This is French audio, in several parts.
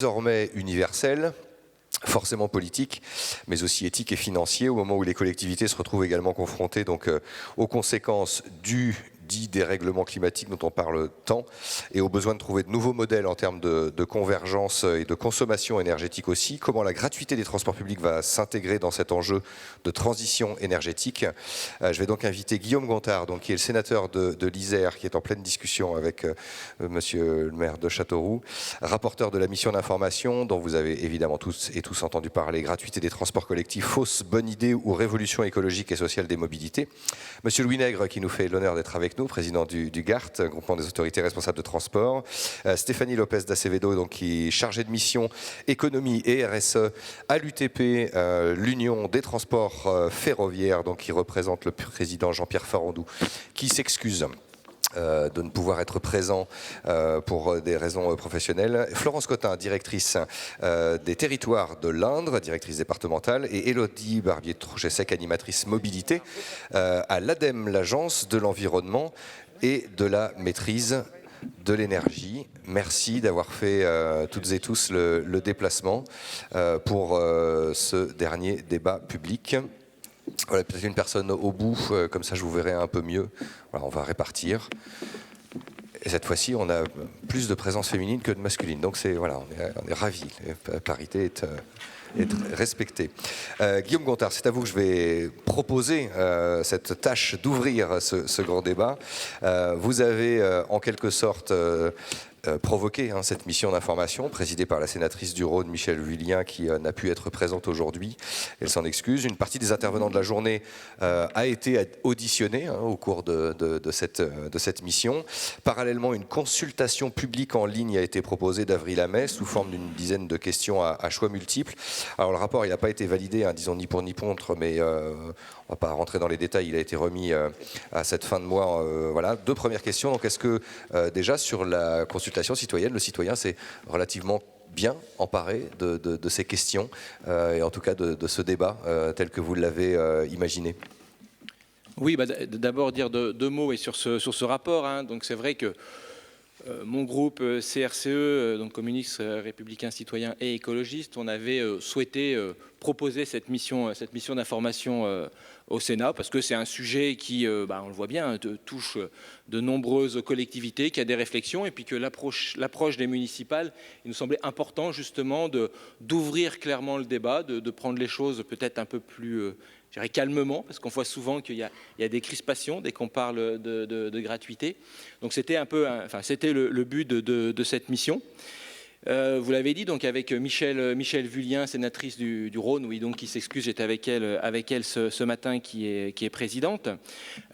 désormais universel, forcément politique, mais aussi éthique et financier, au moment où les collectivités se retrouvent également confrontées donc, aux conséquences du dit dérèglement climatique dont on parle tant, et au besoin de trouver de nouveaux modèles en termes de convergence et de consommation énergétique aussi. Comment la gratuité des transports publics va s'intégrer dans cet enjeu de transition énergétique. Je vais donc inviter Guillaume Gontard, donc, qui est le sénateur de l'Isère, qui est en pleine discussion avec monsieur le maire de Châteauroux, rapporteur de la mission d'information, dont vous avez évidemment tous et tous entendu parler, gratuité des transports collectifs, fausse bonne idée ou révolution écologique et sociale des mobilités. Monsieur Louis Nègre, qui nous fait l'honneur d'être avec nous, président du GART, groupement des autorités responsables de transport. Stéphanie Lopez d'Acevedo, donc, qui est chargée de mission économie et RSE à l'UTP, l'Union des transports ferroviaires, donc, qui représente le président Jean-Pierre Farandou, qui s'excuse de ne pouvoir être présent pour des raisons professionnelles. Florence Cotin, directrice des territoires de l'Indre, directrice départementale, et Élodie Barbier-Trochesec, animatrice mobilité à l'ADEME, l'Agence de l'environnement et de la maîtrise de l'énergie. Merci d'avoir fait toutes et tous le déplacement pour ce dernier débat public. Voilà, peut-être une personne au bout, comme ça je vous verrai un peu mieux. Voilà, on va répartir. Et cette fois-ci, on a plus de présence féminine que de masculine. Donc voilà, on est ravis. La parité est respectée. Guillaume Gontard, c'est à vous que je vais proposer cette tâche d'ouvrir ce grand débat. Vous avez en quelque sorte provoqué cette mission d'information présidée par la sénatrice du Rhône, Michèle Vullien, qui n'a pu être présente aujourd'hui. Elle s'en excuse. Une partie des intervenants de la journée a été auditionnée au cours de cette mission. Parallèlement, une consultation publique en ligne a été proposée d'avril à mai sous forme d'une dizaine de questions à choix multiples. Alors le rapport, il n'a pas été validé, disons ni pour ni contre, mais on ne va pas rentrer dans les détails, il a été remis à cette fin de mois. Voilà. Deux premières questions. Donc, est-ce que déjà sur la consultation citoyenne, le citoyen s'est relativement bien emparé de ces questions et en tout cas de ce débat tel que vous l'avez imaginé? Oui, d'abord dire deux mots sur ce rapport. Donc c'est vrai que mon groupe CRCE, donc communiste, républicain, citoyen et écologiste, on avait souhaité proposer cette mission d'information au Sénat, parce que c'est un sujet qui, on le voit bien, touche de nombreuses collectivités, qui a des réflexions, et puis que l'approche des municipales, il nous semblait important justement d'ouvrir clairement le débat, de prendre les choses peut-être un peu plus, je dirais, calmement, parce qu'on voit souvent qu'il y a des crispations dès qu'on parle de gratuité. Donc c'était un peu, c'était le but de cette mission. Vous l'avez dit, donc avec Michèle Vullien, sénatrice du Rhône, oui, donc qui s'excuse, j'étais avec elle ce matin, qui est présidente.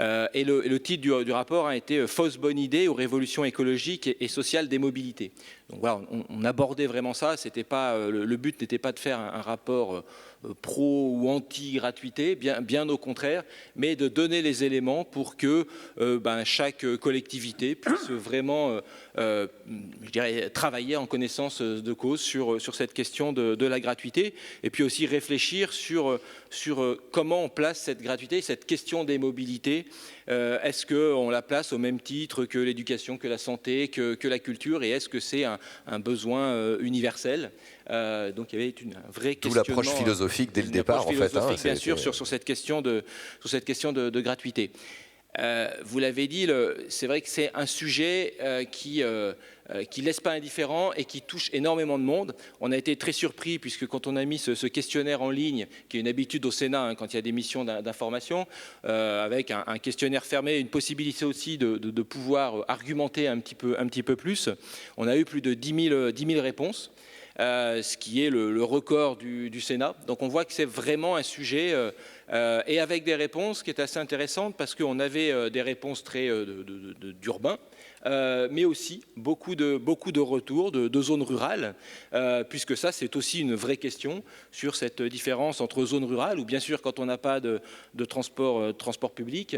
Et le titre du rapport a été « Fausse bonne idée ou révolution écologique et sociale des mobilités ». Donc voilà, on abordait vraiment ça. C'était pas le but n'était pas de faire un rapport pro ou anti-gratuité, bien au contraire, mais de donner les éléments pour que chaque collectivité puisse vraiment, je dirais, travailler en connaissance de cause sur cette question de la gratuité, et puis aussi réfléchir sur comment on place cette gratuité, cette question des mobilités. Est-ce qu'on la place au même titre que l'éducation, que la santé, que la culture, et est-ce que c'est un besoin universel? Donc il y avait une vraie question. D'où l'approche philosophique dès le départ, en fait. Bien sûr, sur cette question de gratuité. Vous l'avez dit, c'est vrai que c'est un sujet qui laisse pas indifférent et qui touche énormément de monde. On a été très surpris, puisque quand on a mis ce questionnaire en ligne, qui est une habitude au Sénat quand il y a des missions d'information, avec un questionnaire fermé, une possibilité aussi de pouvoir argumenter un petit peu plus, on a eu plus de 10 000 réponses. Ce qui est le record du Sénat. Donc on voit que c'est vraiment un sujet et avec des réponses qui est assez intéressantes, parce qu'on avait des réponses très d'urbain, mais aussi beaucoup de retours de zones rurales, puisque ça c'est aussi une vraie question sur cette différence entre zones rurales, où bien sûr quand on n'a pas de transport public,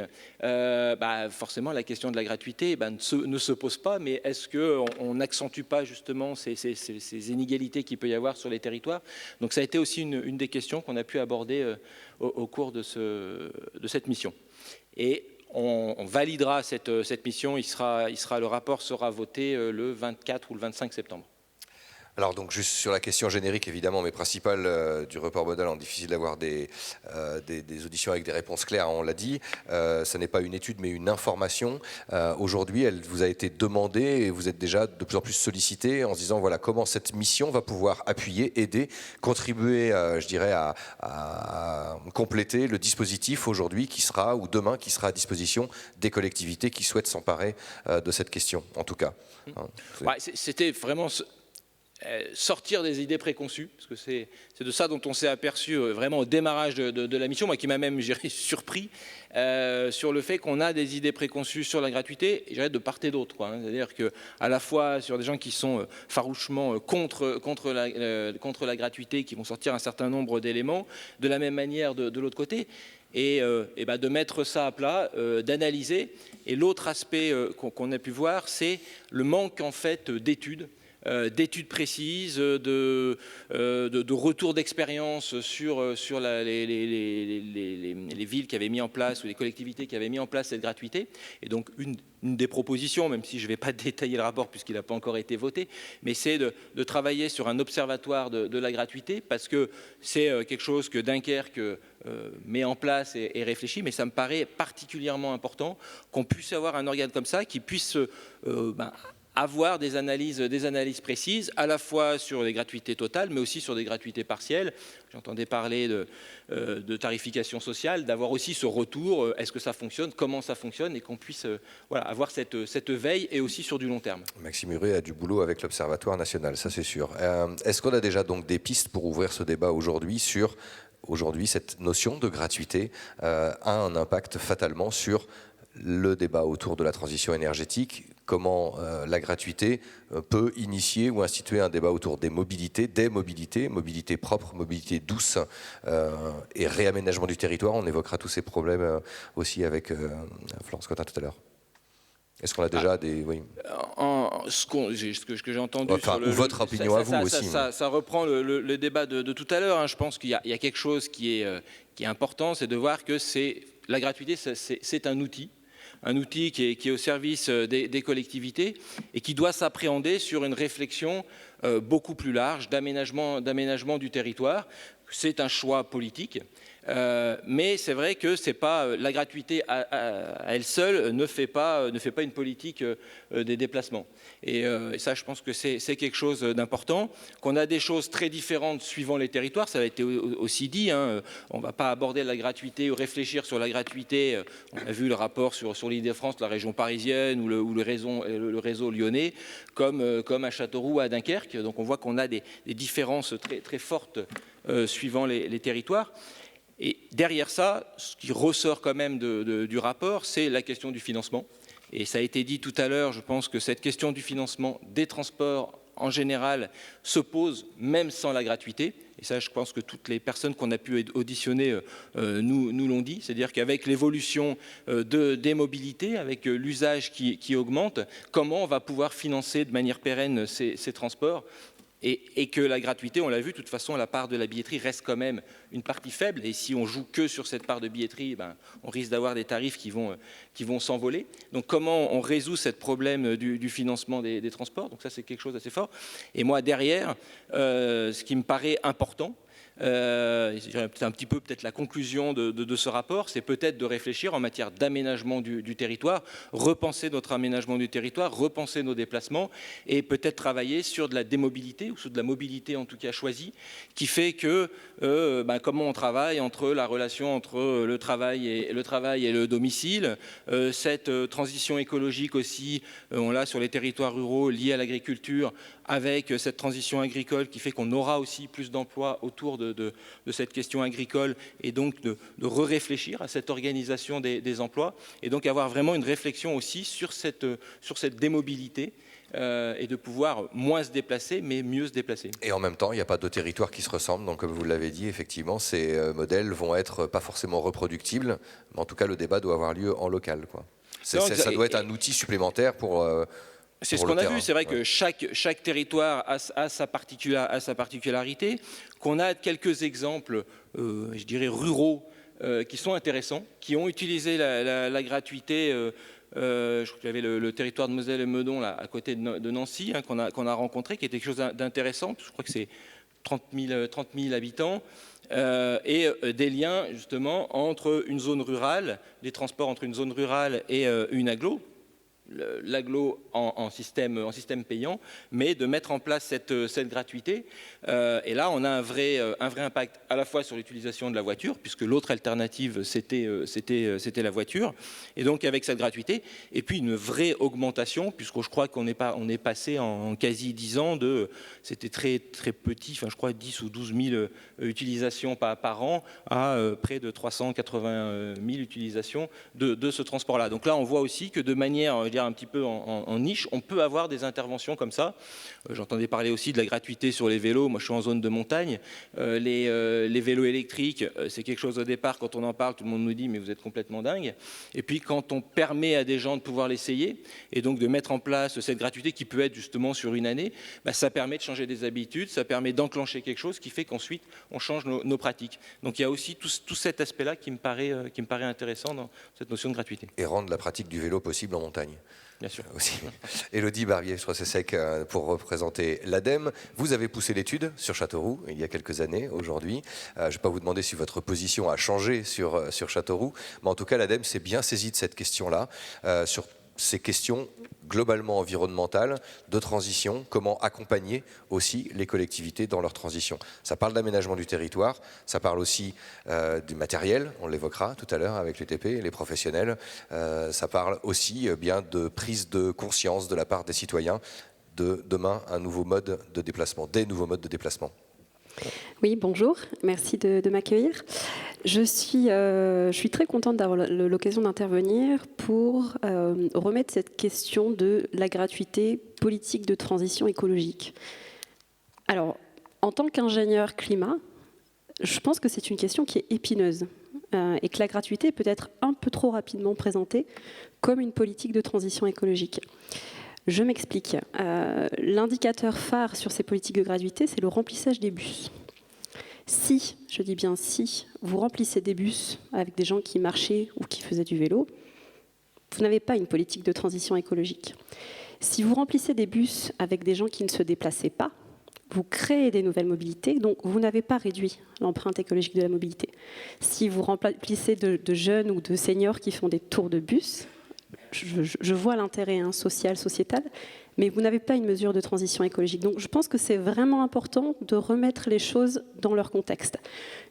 forcément la question de la gratuité ne se pose pas, mais est-ce qu'on n'accentue pas justement ces inégalités qu'il peut y avoir sur les territoires? Donc ça a été aussi une des questions qu'on a pu aborder au cours de cette mission. Et on validera cette mission, le rapport sera voté le 24 ou le 25 septembre. Alors donc juste sur la question générique évidemment, mais principale du report modal, difficile d'avoir des auditions avec des réponses claires, on l'a dit. Ce n'est pas une étude mais une information. Aujourd'hui elle vous a été demandée et vous êtes déjà de plus en plus sollicité en se disant voilà comment cette mission va pouvoir appuyer, aider, contribuer je dirais à compléter le dispositif aujourd'hui qui sera ou demain qui sera à disposition des collectivités qui souhaitent s'emparer de cette question en tout cas. Ouais, c'était vraiment sortir des idées préconçues, parce que c'est de ça dont on s'est aperçu vraiment au démarrage de la mission, moi qui m'a même surpris sur le fait qu'on a des idées préconçues sur la gratuité, et je dirais de part et d'autre. C'est-à-dire qu'à la fois sur des gens qui sont farouchement contre la gratuité, qui vont sortir un certain nombre d'éléments, de la même manière de l'autre côté, et de mettre ça à plat, d'analyser. Et l'autre aspect qu'on a pu voir, c'est le manque en fait d'études précises, de retours d'expérience sur les villes qui avaient mis en place ou les collectivités qui avaient mis en place cette gratuité. Et donc une des propositions, même si je ne vais pas détailler le rapport puisqu'il n'a pas encore été voté, mais c'est de travailler sur un observatoire de la gratuité parce que c'est quelque chose que Dunkerque met en place et réfléchit, mais ça me paraît particulièrement important qu'on puisse avoir un organe comme ça qui puisse avoir des analyses précises, à la fois sur les gratuités totales, mais aussi sur des gratuités partielles. J'entendais parler de tarification sociale, d'avoir aussi ce retour, est-ce que ça fonctionne, comment ça fonctionne, et qu'on puisse avoir cette veille, et aussi sur du long terme. Maxime Huret a du boulot avec l'Observatoire national, ça c'est sûr. Est-ce qu'on a déjà donc des pistes pour ouvrir ce débat aujourd'hui sur, cette notion de gratuité a un impact fatalement sur le débat autour de la transition énergétique, comment la gratuité peut initier ou instituer un débat autour des mobilités, mobilité propre, mobilité douce et réaménagement du territoire. On évoquera tous ces problèmes aussi avec Florence Cottin tout à l'heure. Est-ce qu'on a déjà des... Oui. Ce que j'ai entendu... Enfin, ou votre opinion à vous aussi. Ça reprend le débat de tout à l'heure. Je pense qu'il y a quelque chose qui est important, c'est de voir que la gratuité, c'est un outil qui est au service des collectivités et qui doit s'appréhender sur une réflexion beaucoup plus large d'aménagement du territoire. C'est un choix politique. Mais c'est vrai que c'est pas la gratuité à elle seule ne fait pas une politique des déplacements. Et ça, je pense que c'est quelque chose d'important. Qu'on a des choses très différentes suivant les territoires, ça a été aussi dit. On ne va pas aborder la gratuité ou réfléchir sur la gratuité. On a vu le rapport sur l'Île-de-France, la région parisienne ou le réseau lyonnais, comme à Châteauroux, à Dunkerque. Donc on voit qu'on a des différences très, très fortes suivant les territoires. Et derrière ça, ce qui ressort quand même du rapport, c'est la question du financement. Et ça a été dit tout à l'heure, je pense que cette question du financement des transports en général se pose même sans la gratuité. Et ça, je pense que toutes les personnes qu'on a pu auditionner nous l'ont dit. C'est-à-dire qu'avec l'évolution des mobilités, avec l'usage qui augmente, comment on va pouvoir financer de manière pérenne ces transports ? Et que la gratuité, on l'a vu, de toute façon, la part de la billetterie reste quand même une partie faible. Et si on joue que sur cette part de billetterie, on risque d'avoir des tarifs qui vont s'envoler. Donc comment on résout ce problème du financement des transports? Donc ça, c'est quelque chose d'assez fort. Et moi, derrière, ce qui me paraît important, c'est un petit peu peut-être la conclusion de ce rapport, c'est peut-être de réfléchir en matière d'aménagement du territoire, repenser notre aménagement du territoire, repenser nos déplacements et peut-être travailler sur de la démobilité ou sur de la mobilité en tout cas choisie, qui fait que comment on travaille entre la relation entre le travail et le domicile, cette transition écologique aussi, on l'a sur les territoires ruraux liés à l'agriculture, avec cette transition agricole qui fait qu'on aura aussi plus d'emplois autour de cette question agricole et donc de réfléchir à cette organisation des emplois et donc avoir vraiment une réflexion aussi sur cette démobilité et de pouvoir moins se déplacer mais mieux se déplacer. Et en même temps, il n'y a pas deux territoires qui se ressemblent, donc comme vous l'avez dit, effectivement, ces modèles vont être pas forcément reproductibles, mais en tout cas le débat doit avoir lieu en local, quoi. Ça doit être un outil supplémentaire pour... C'est ce qu'on a vu, c'est vrai que chaque territoire a sa particularité, qu'on a quelques exemples, je dirais, ruraux, qui sont intéressants, qui ont utilisé la gratuité je crois qu'il y avait le territoire de Moselle et Meudon, là, à côté de Nancy, hein, qu'on a rencontré, qui était quelque chose d'intéressant. Je crois que c'est 30 000 habitants. Et des liens justement entre une zone rurale, les transports entre une zone rurale et une agglo, l'agglo en système payant, mais de mettre en place cette gratuité. Et là, on a un vrai impact à la fois sur l'utilisation de la voiture, puisque l'autre alternative, c'était la voiture, et donc avec cette gratuité, et puis une vraie augmentation, puisque je crois qu'on est passé en quasi 10 ans c'était très, très petit, enfin je crois 10 ou 12 000 utilisations par an, à près de 380 000 utilisations de ce transport-là. Donc là, on voit aussi que de manière, un petit peu en niche, on peut avoir des interventions comme ça. J'entendais parler aussi de la gratuité sur les vélos. Moi, je suis en zone de montagne. Les vélos électriques, c'est quelque chose au départ, quand on en parle, tout le monde nous dit « mais vous êtes complètement dingue ». Et puis, quand on permet à des gens de pouvoir l'essayer, et donc de mettre en place cette gratuité qui peut être justement sur une année, ça permet de changer des habitudes, ça permet d'enclencher quelque chose qui fait qu'ensuite, on change nos pratiques. Donc, il y a aussi tout cet aspect-là qui me paraît intéressant dans cette notion de gratuité. Et rendre la pratique du vélo possible en montagne. Bien sûr. Aussi. Élodie Barbier-Sec, pour représenter l'ADEME. Vous avez poussé l'étude sur Châteauroux il y a quelques années, aujourd'hui. Je ne vais pas vous demander si votre position a changé sur Châteauroux, mais en tout cas, l'ADEME s'est bien saisie de cette question-là, sur ces questions globalement environnementales, de transition, comment accompagner aussi les collectivités dans leur transition. Ça parle d'aménagement du territoire, ça parle aussi du matériel, on l'évoquera tout à l'heure avec l'UTP, les professionnels, ça parle aussi bien de prise de conscience de la part des citoyens de demain un nouveau mode de déplacement, des nouveaux modes de déplacement. Oui, bonjour, merci de m'accueillir. Je suis très contente d'avoir l'occasion d'intervenir pour remettre cette question de la gratuité politique de transition écologique. Alors, en tant qu'ingénieur climat, je pense que c'est une question qui est épineuse et que la gratuité peut être un peu trop rapidement présentée comme une politique de transition écologique. Je m'explique. L'indicateur phare sur ces politiques de gratuité, c'est le remplissage des bus. Si, je dis bien si, vous remplissez des bus avec des gens qui marchaient ou qui faisaient du vélo, vous n'avez pas une politique de transition écologique. Si vous remplissez des bus avec des gens qui ne se déplaçaient pas, vous créez des nouvelles mobilités, donc vous n'avez pas réduit l'empreinte écologique de la mobilité. Si vous remplissez de jeunes ou de seniors qui font des tours de bus, je vois l'intérêt social, sociétal, mais vous n'avez pas une mesure de transition écologique. Donc je pense que c'est vraiment important de remettre les choses dans leur contexte.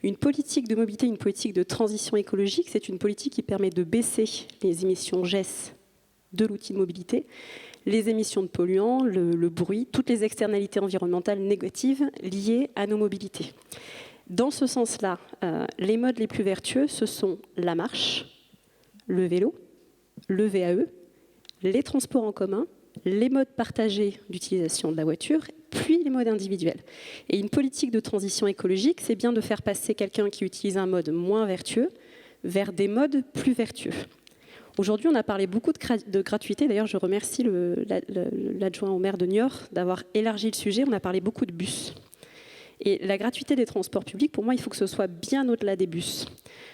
Une politique de mobilité, une politique de transition écologique, c'est une politique qui permet de baisser les émissions GES de l'outil de mobilité, les émissions de polluants, le bruit, toutes les externalités environnementales négatives liées à nos mobilités. Dans ce sens-là, les modes les plus vertueux, ce sont la marche, le vélo, le VAE, les transports en commun, les modes partagés d'utilisation de la voiture, puis les modes individuels. Et une politique de transition écologique, c'est bien de faire passer quelqu'un qui utilise un mode moins vertueux vers des modes plus vertueux. Aujourd'hui, on a parlé beaucoup de gratuité. D'ailleurs, je remercie l'adjoint au maire de Niort d'avoir élargi le sujet. On a parlé beaucoup de bus. Et la gratuité des transports publics, pour moi, il faut que ce soit bien au-delà des bus.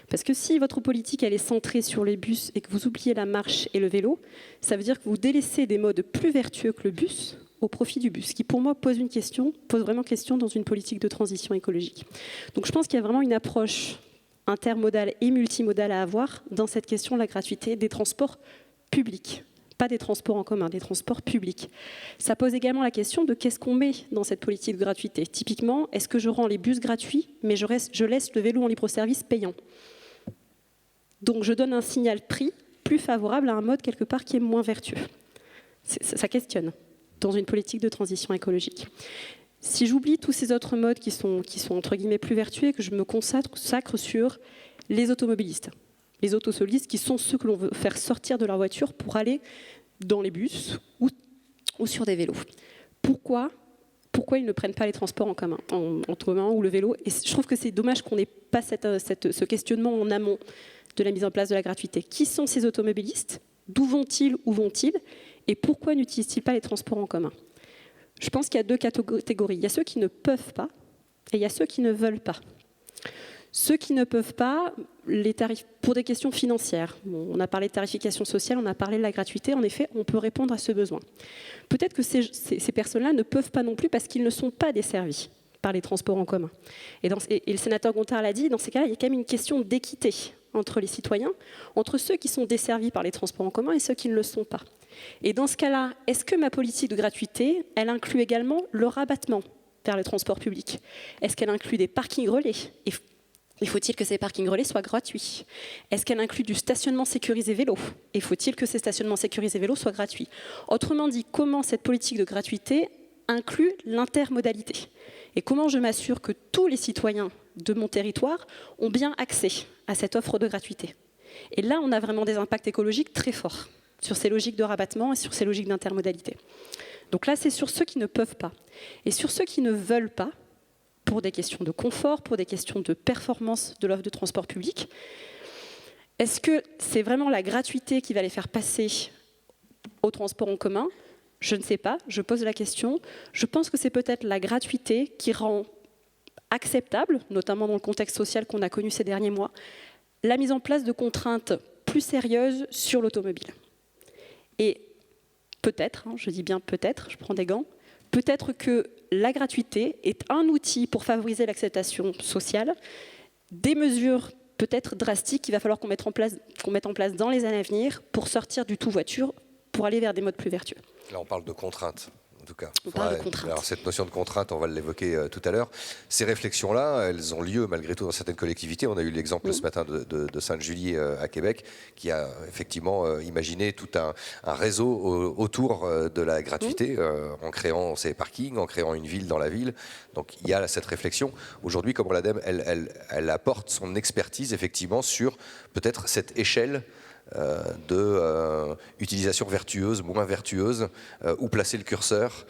Parce que si votre politique elle est centrée sur les bus et que vous oubliez la marche et le vélo, ça veut dire que vous délaissez des modes plus vertueux que le bus au profit du bus, qui pour moi pose vraiment question dans une politique de transition écologique. Donc je pense qu'il y a vraiment une approche intermodale et multimodale à avoir dans cette question de la gratuité des transports publics. Pas des transports en commun, des transports publics. Ça pose également la question de qu'est-ce qu'on met dans cette politique de gratuité. Typiquement, est-ce que je rends les bus gratuits, mais je laisse le vélo en libre-service payant? Donc je donne un signal prix plus favorable à un mode quelque part qui est moins vertueux. Ça questionne dans une politique de transition écologique. Si j'oublie tous ces autres modes qui sont entre guillemets plus vertueux et que je me consacre sur les automobilistes, les autosolistes qui sont ceux que l'on veut faire sortir de leur voiture pour aller dans les bus ou sur des vélos. Pourquoi ils ne prennent pas les transports en commun ou le vélo? Et je trouve que c'est dommage qu'on n'ait pas ce questionnement en amont de la mise en place de la gratuité. Qui sont ces automobilistes? D'où vont-ils? Où vont-ils? Et pourquoi n'utilisent-ils pas les transports en commun? Je pense qu'il y a deux catégories. Il y a ceux qui ne peuvent pas et il y a ceux qui ne veulent pas. Ceux qui ne peuvent pas, les tarifs, pour des questions financières. Bon, on a parlé de tarification sociale, on a parlé de la gratuité. En effet, on peut répondre à ce besoin. Peut-être que ces personnes-là ne peuvent pas non plus parce qu'ils ne sont pas desservis par les transports en commun. Et le sénateur Gontard l'a dit, dans ces cas-là, il y a quand même une question d'équité entre les citoyens, entre ceux qui sont desservis par les transports en commun et ceux qui ne le sont pas. Et dans ce cas-là, est-ce que ma politique de gratuité, elle inclut également le rabattement vers le transport public? Est-ce qu'elle inclut des parkings relais? Et faut-il que ces parkings relais soient gratuits? Est-ce qu'elle inclut du stationnement sécurisé vélo? Et faut-il que ces stationnements sécurisés vélo soient gratuits? Autrement dit, comment cette politique de gratuité inclut l'intermodalité? Et comment je m'assure que tous les citoyens de mon territoire ont bien accès à cette offre de gratuité? Et là, on a vraiment des impacts écologiques très forts sur ces logiques de rabattement et sur ces logiques d'intermodalité. Donc là, c'est sur ceux qui ne peuvent pas. Et sur ceux qui ne veulent pas, pour des questions de confort, pour des questions de performance de l'offre de transport public, est-ce que c'est vraiment la gratuité qui va les faire passer au transport en commun? Je ne sais pas, je pose la question. Je pense que c'est peut-être la gratuité qui rend acceptable, notamment dans le contexte social qu'on a connu ces derniers mois, la mise en place de contraintes plus sérieuses sur l'automobile. Et peut-être, je dis bien peut-être, je prends des gants, peut-être que la gratuité est un outil pour favoriser l'acceptation sociale, des mesures peut-être drastiques qu'il va falloir qu'on mette en place dans les années à venir pour sortir du tout voiture, pour aller vers des modes plus vertueux. Là, on parle de contraintes, en tout cas. On parle de contraintes. Alors, cette notion de contrainte, on va l'évoquer tout à l'heure. Ces réflexions-là, elles ont lieu malgré tout dans certaines collectivités. On a eu l'exemple ce matin de Sainte-Julie à Québec, qui a effectivement imaginé tout un réseau autour de la gratuité, en créant ses parkings, en créant une ville dans la ville. Donc, il y a cette réflexion. Aujourd'hui, comme l'ADEME, elle apporte son expertise, effectivement, sur peut-être cette échelle utilisation vertueuse, moins vertueuse, où placer le curseur.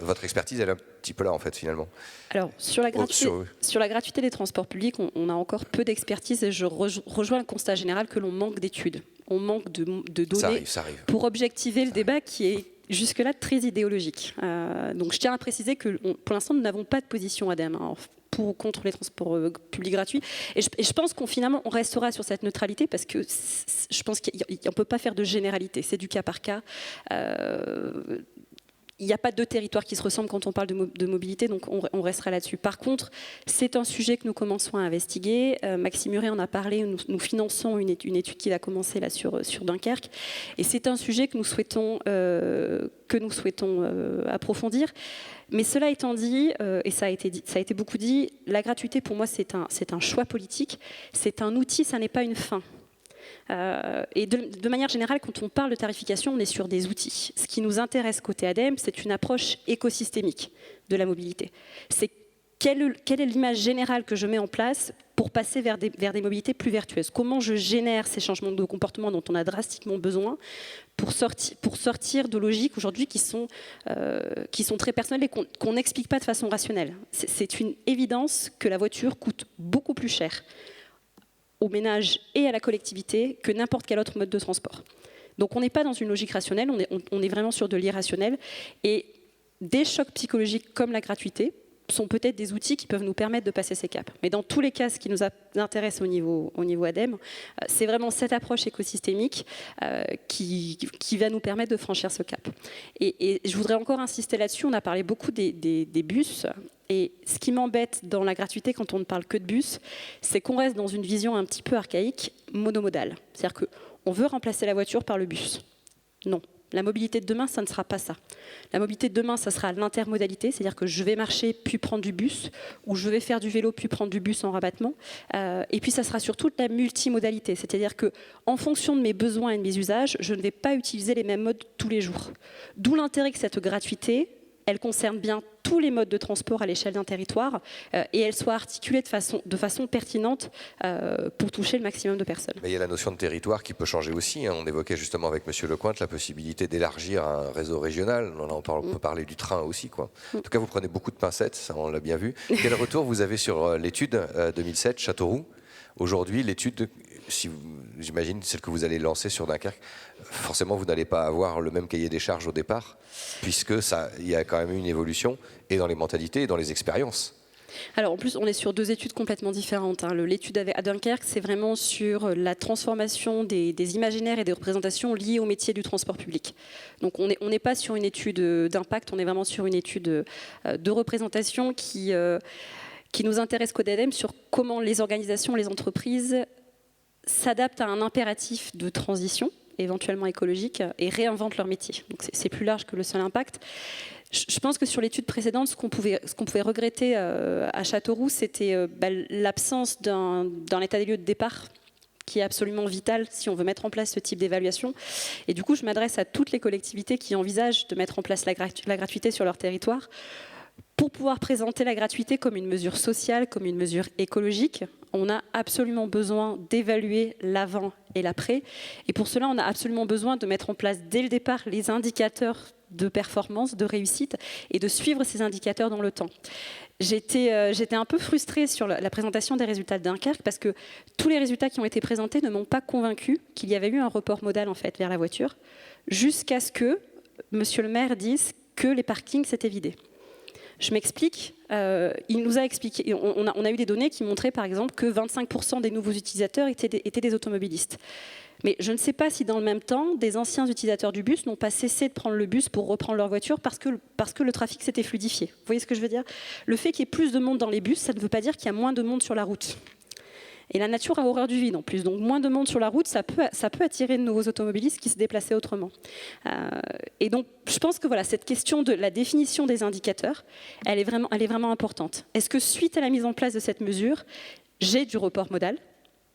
Votre expertise, elle est un petit peu là, en fait, finalement. Alors, sur la gratuité des transports publics, on a encore peu d'expertise et je rejoins le constat général que l'on manque d'études. On manque de données ça arrive. Pour objectiver le débat qui est jusque-là très idéologique. Donc, je tiens à préciser que pour l'instant, nous n'avons pas de position ADEME. Pour ou contre les transports publics gratuits. Et je pense qu'on finalement on restera sur cette neutralité parce que je pense qu'on ne peut pas faire de généralité, c'est du cas par cas. Il n'y a pas deux territoires qui se ressemblent quand on parle de mobilité, donc on restera là-dessus. Par contre, c'est un sujet que nous commençons à investiguer. Maxime Muret en a parlé, nous finançons une étude qui va commencer là sur Dunkerque. Et c'est un sujet que nous souhaitons approfondir. Mais cela étant dit, et ça a été beaucoup dit, la gratuité pour moi c'est un choix politique, c'est un outil, ça n'est pas une fin. Et de manière générale, quand on parle de tarification, on est sur des outils. Ce qui nous intéresse côté ADEME, c'est une approche écosystémique de la mobilité. C'est quelle est l'image générale que je mets en place pour passer vers des mobilités plus vertueuses? Comment je génère ces changements de comportement dont on a drastiquement besoin pour sortir de logiques aujourd'hui qui sont très personnelles et qu'on n'explique pas de façon rationnelle. C'est une évidence que la voiture coûte beaucoup plus cher aux ménages et à la collectivité que n'importe quel autre mode de transport. Donc on n'est pas dans une logique rationnelle, on est vraiment sur de l'irrationnel. Et des chocs psychologiques comme la gratuité sont peut-être des outils qui peuvent nous permettre de passer ces caps. Mais dans tous les cas, ce qui nous intéresse au niveau ADEME, c'est vraiment cette approche écosystémique qui va nous permettre de franchir ce cap. Et je voudrais encore insister là-dessus, on a parlé beaucoup des bus. Et ce qui m'embête dans la gratuité quand on ne parle que de bus, c'est qu'on reste dans une vision un petit peu archaïque, monomodale. C'est-à-dire qu'on veut remplacer la voiture par le bus. Non. La mobilité de demain, ça ne sera pas ça. La mobilité de demain, ça sera l'intermodalité, c'est-à-dire que je vais marcher puis prendre du bus, ou je vais faire du vélo puis prendre du bus en rabattement. Et puis ça sera surtout la multimodalité, c'est-à-dire qu'en fonction de mes besoins et de mes usages, je ne vais pas utiliser les mêmes modes tous les jours. D'où l'intérêt que cette gratuité, elle concerne bien tous les modes de transport à l'échelle d'un territoire et elle soit articulée de façon pertinente pour toucher le maximum de personnes. Mais il y a la notion de territoire qui peut changer aussi. On évoquait justement avec M. Lecointre la possibilité d'élargir un réseau régional. On peut parler du train aussi, quoi. En tout cas, vous prenez beaucoup de pincettes, ça, on l'a bien vu. Quel retour vous avez sur l'étude 2007 Châteauroux? Aujourd'hui, l'étude, j'imagine, celle que vous allez lancer sur Dunkerque, forcément, vous n'allez pas avoir le même cahier des charges au départ, puisque il y a quand même eu une évolution, et dans les mentalités, et dans les expériences. Alors en plus, on est sur 2 études complètement différentes. L'étude à Dunkerque, c'est vraiment sur la transformation des imaginaires et des représentations liées au métier du transport public. Donc on n'est pas sur une étude d'impact, on est vraiment sur une étude de représentation qui nous intéresse qu'au-delà sur comment les organisations, les entreprises s'adaptent à un impératif de transition, éventuellement écologique, et réinventent leur métier. Donc c'est plus large que le seul impact. Je pense que sur l'étude précédente, ce qu'on pouvait regretter à Châteauroux, c'était l'absence d'un état des lieux de départ qui est absolument vital si on veut mettre en place ce type d'évaluation. Et du coup, je m'adresse à toutes les collectivités qui envisagent de mettre en place la gratuité sur leur territoire pour pouvoir présenter la gratuité comme une mesure sociale, comme une mesure écologique. On a absolument besoin d'évaluer l'avant et l'après. Et pour cela, on a absolument besoin de mettre en place dès le départ les indicateurs de performance, de réussite, et de suivre ces indicateurs dans le temps. J'étais un peu frustrée sur la présentation des résultats de Dunkerque parce que tous les résultats qui ont été présentés ne m'ont pas convaincue qu'il y avait eu un report modal en fait, vers la voiture, jusqu'à ce que monsieur le maire dise que les parkings s'étaient vidés. Je m'explique, il nous a expliqué, on a eu des données qui montraient par exemple que 25% des nouveaux utilisateurs étaient des automobilistes. Mais je ne sais pas si dans le même temps, des anciens utilisateurs du bus n'ont pas cessé de prendre le bus pour reprendre leur voiture parce que le trafic s'était fluidifié. Vous voyez ce que je veux dire? Le fait qu'il y ait plus de monde dans les bus, ça ne veut pas dire qu'il y a moins de monde sur la route. Et la nature a horreur du vide en plus. Donc moins de monde sur la route, ça peut attirer de nouveaux automobilistes qui se déplaçaient autrement. Et donc je pense que voilà, cette question de la définition des indicateurs, elle est vraiment importante. Est-ce que suite à la mise en place de cette mesure, j'ai du report modal?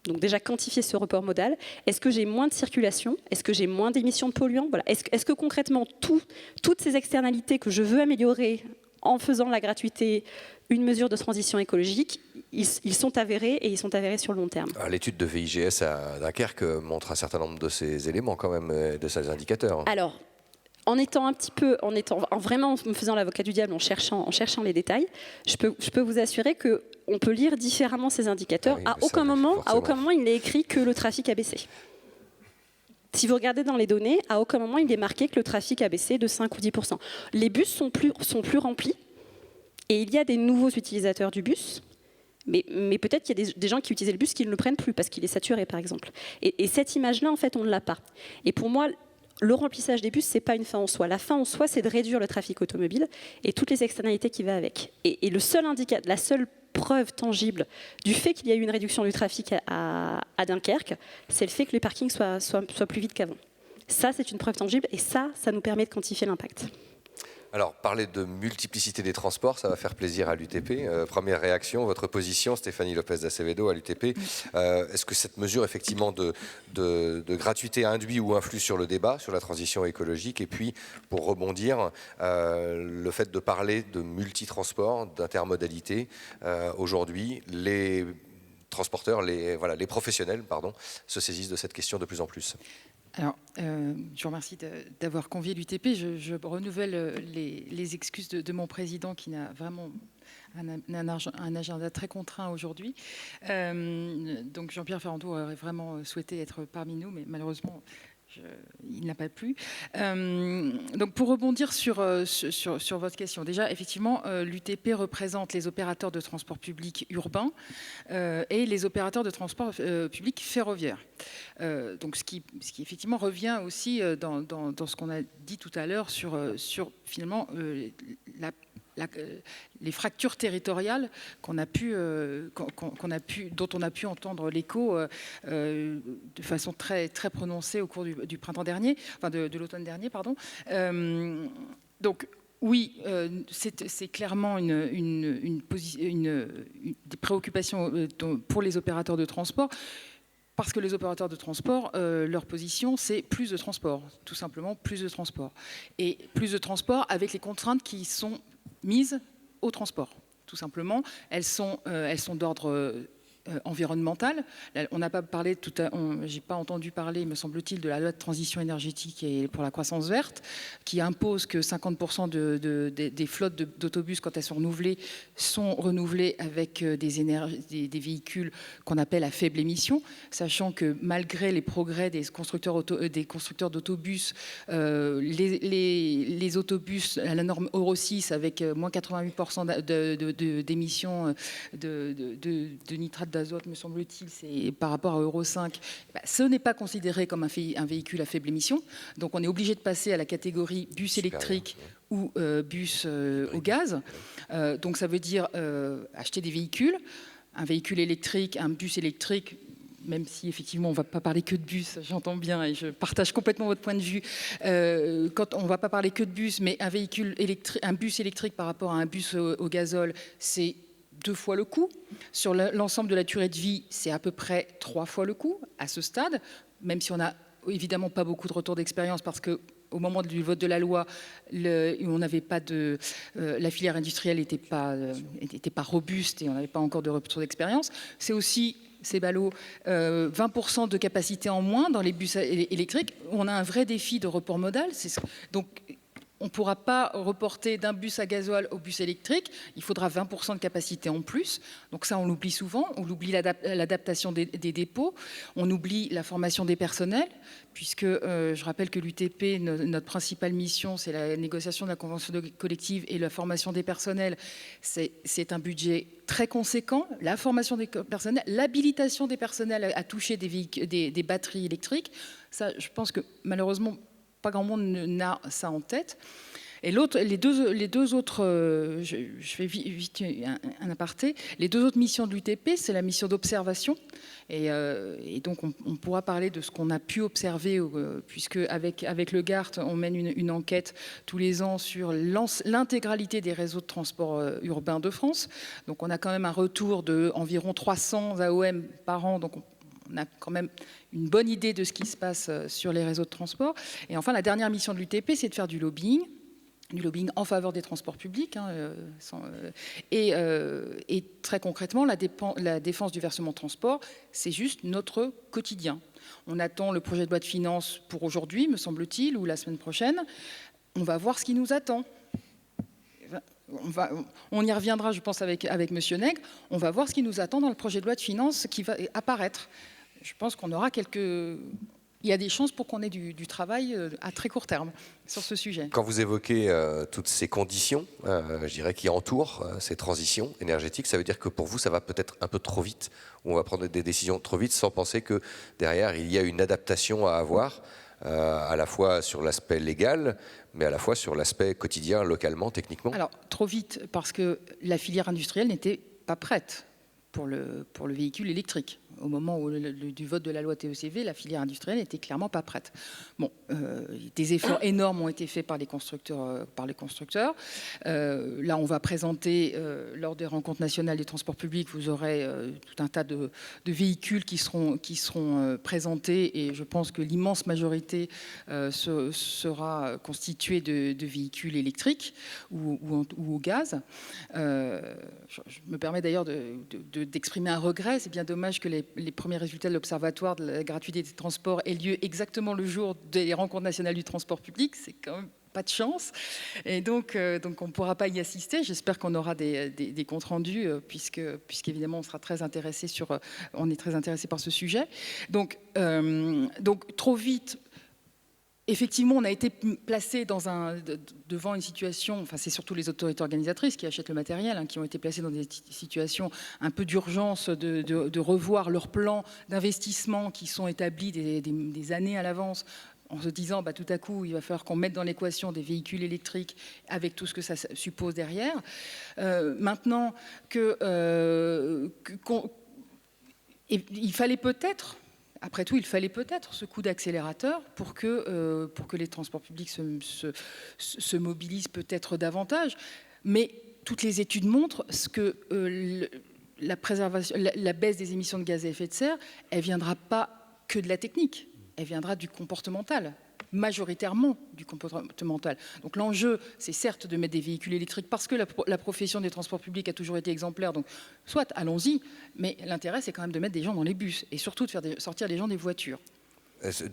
Donc déjà quantifier ce report modal. Est-ce que j'ai moins de circulation? Est-ce que j'ai moins d'émissions de polluants? Voilà. Est-ce que concrètement, toutes ces externalités que je veux améliorer en faisant la gratuité une mesure de transition écologique, ils sont avérés et ils sont avérés sur le long terme. L'étude de VIGS à Dunkerque montre un certain nombre de ces éléments quand même, de ces indicateurs. Alors, en vraiment me faisant l'avocat du diable, en cherchant les détails, je peux vous assurer qu'on peut lire différemment ces indicateurs. Oui, à aucun moment, il n'est écrit que le trafic a baissé. Si vous regardez dans les données, à aucun moment il est marqué que le trafic a baissé de 5 ou 10%. Les bus sont plus remplis et il y a des nouveaux utilisateurs du bus. Mais peut-être qu'il y a des gens qui utilisaient le bus qui ne le prennent plus parce qu'il est saturé, par exemple. Et cette image-là, en fait, on ne l'a pas. Et pour moi, le remplissage des bus, ce n'est pas une fin en soi. La fin en soi, c'est de réduire le trafic automobile et toutes les externalités qui vont avec. Et la seule preuve tangible du fait qu'il y a eu une réduction du trafic à Dunkerque, c'est le fait que les parkings soient plus vides qu'avant. Ça, c'est une preuve tangible et ça nous permet de quantifier l'impact. Alors, parler de multiplicité des transports, ça va faire plaisir à l'UTP. Première réaction, votre position, Stéphanie Lopez d'Acevedo à l'UTP. Est-ce que cette mesure, effectivement, de gratuité induit ou influe sur le débat, sur la transition écologique? Et puis, pour rebondir, le fait de parler de multitransport, d'intermodalité, aujourd'hui, les transporteurs, les professionnels, se saisissent de cette question de plus en plus. Alors, je vous remercie d'avoir convié l'UTP. Je renouvelle les excuses de mon président qui n'a vraiment un agenda très contraint aujourd'hui. Donc Jean-Pierre Ferrando aurait vraiment souhaité être parmi nous, mais malheureusement, il n'a pas plu. Donc pour rebondir sur votre question, déjà effectivement l'UTP représente les opérateurs de transport public urbain et les opérateurs de transport public ferroviaire. Donc ce qui effectivement revient aussi dans ce qu'on a dit tout à l'heure sur finalement les fractures territoriales dont on a pu entendre l'écho de façon très, très prononcée au cours du printemps dernier, enfin de l'automne dernier, pardon. Donc oui, c'est clairement des préoccupations pour les opérateurs de transport. Parce que les opérateurs de transport, leur position, c'est plus de transport, tout simplement plus de transport. Et plus de transport avec les contraintes qui sont mises au transport, tout simplement. Elles sont d'ordre environnementale. On n'a pas parlé, j'ai pas entendu parler, me semble-t-il, de la loi de transition énergétique et pour la croissance verte, qui impose que 50% des flottes d'autobus, quand elles sont renouvelées avec des véhicules qu'on appelle à faible émission, sachant que malgré les progrès des constructeurs d'autobus, les autobus à la norme Euro 6 avec moins 88% d'émissions de nitrate d'azote, me semble-t-il, c'est par rapport à Euro 5, ce n'est pas considéré comme un véhicule à faible émission. Donc on est obligé de passer à la catégorie bus électrique ou bus au gaz. Donc ça veut dire acheter des véhicules, un véhicule électrique, un bus électrique, même si effectivement on ne va pas parler que de bus, j'entends bien et je partage complètement votre point de vue. Quand on ne va pas parler que de bus, mais un bus électrique par rapport à un bus au gazole, c'est 2 fois le coût. Sur l'ensemble de la durée de vie, c'est à peu près 3 fois le coût à ce stade, même si on n'a évidemment pas beaucoup de retours d'expérience parce que au moment du vote de la loi, on n'avait pas la filière industrielle n'était pas robuste et on n'avait pas encore de retour d'expérience. C'est aussi, c'est ballot, 20% de capacité en moins dans les bus électriques. On a un vrai défi de report modal. Donc, on ne pourra pas reporter d'un bus à gasoil au bus électrique. Il faudra 20% de capacité en plus. Donc ça, on l'oublie souvent. On oublie l'adaptation des dépôts. On oublie la formation des personnels, puisque je rappelle que l'UTP, notre principale mission, c'est la négociation de la convention collective et la formation des personnels. C'est un budget très conséquent. La formation des personnels, l'habilitation des personnels à toucher des batteries électriques. Ça, je pense que malheureusement, pas grand monde n'a ça en tête. Et les deux autres, je fais vite un aparté, les 2 autres missions de l'UTP, c'est la mission d'observation. Et donc, on pourra parler de ce qu'on a pu observer, puisque avec le GART, on mène une enquête tous les ans sur l'intégralité des réseaux de transport urbain de France. Donc, on a quand même un retour d'environ 300 AOM par an. Donc, on a quand même une bonne idée de ce qui se passe sur les réseaux de transport. Et enfin, la dernière mission de l'UTP, c'est de faire du lobbying en faveur des transports publics. Et très concrètement, la défense du versement transport, c'est juste notre quotidien. On attend le projet de loi de finances pour aujourd'hui, me semble-t-il, ou la semaine prochaine. On va voir ce qui nous attend. On y reviendra, je pense, avec M. Nègre. On va voir ce qui nous attend dans le projet de loi de finances qui va apparaître. Je pense qu'on aura il y a des chances pour qu'on ait du travail à très court terme sur ce sujet. Quand vous évoquez toutes ces conditions, je dirais, qui entourent ces transitions énergétiques, ça veut dire que pour vous, ça va peut-être un peu trop vite, ou on va prendre des décisions trop vite sans penser que derrière, il y a une adaptation à avoir, à la fois sur l'aspect légal, mais à la fois sur l'aspect quotidien, localement, techniquement. Alors, trop vite, parce que la filière industrielle n'était pas prête pour le véhicule électrique. Au moment du vote de la loi TECV, la filière industrielle n'était clairement pas prête. Bon, des efforts énormes ont été faits par les constructeurs. Là, on va présenter, lors des rencontres nationales des transports publics, vous aurez tout un tas de véhicules qui seront présentés, et je pense que l'immense majorité sera constituée de véhicules électriques ou au gaz. Je me permets d'ailleurs d'exprimer un regret. C'est bien dommage que les premiers résultats de l'Observatoire de la gratuité des transports aient lieu exactement le jour des rencontres nationales du transport public. C'est quand même pas de chance. Et donc on ne pourra pas y assister. J'espère qu'on aura des comptes rendus, puisqu'évidemment, on sera très intéressé on est très intéressé par ce sujet. Donc trop vite. Effectivement, on a été placé devant une situation, enfin c'est surtout les autorités organisatrices qui achètent le matériel, qui ont été placées dans des situations un peu d'urgence de revoir leurs plans d'investissement qui sont établis des années à l'avance, en se disant tout à coup il va falloir qu'on mette dans l'équation des véhicules électriques avec tout ce que ça suppose derrière. Maintenant il fallait peut-être... Après tout, il fallait peut-être ce coup d'accélérateur pour que les transports publics se mobilisent peut-être davantage. Mais toutes les études montrent que la baisse des émissions de gaz à effet de serre, elle ne viendra pas que de la technique, elle viendra du comportemental. majoritairement du comportemental. Donc l'enjeu, c'est certes de mettre des véhicules électriques parce que la profession des transports publics a toujours été exemplaire, donc soit allons-y, mais l'intérêt c'est quand même de mettre des gens dans les bus et surtout de faire sortir les gens des voitures.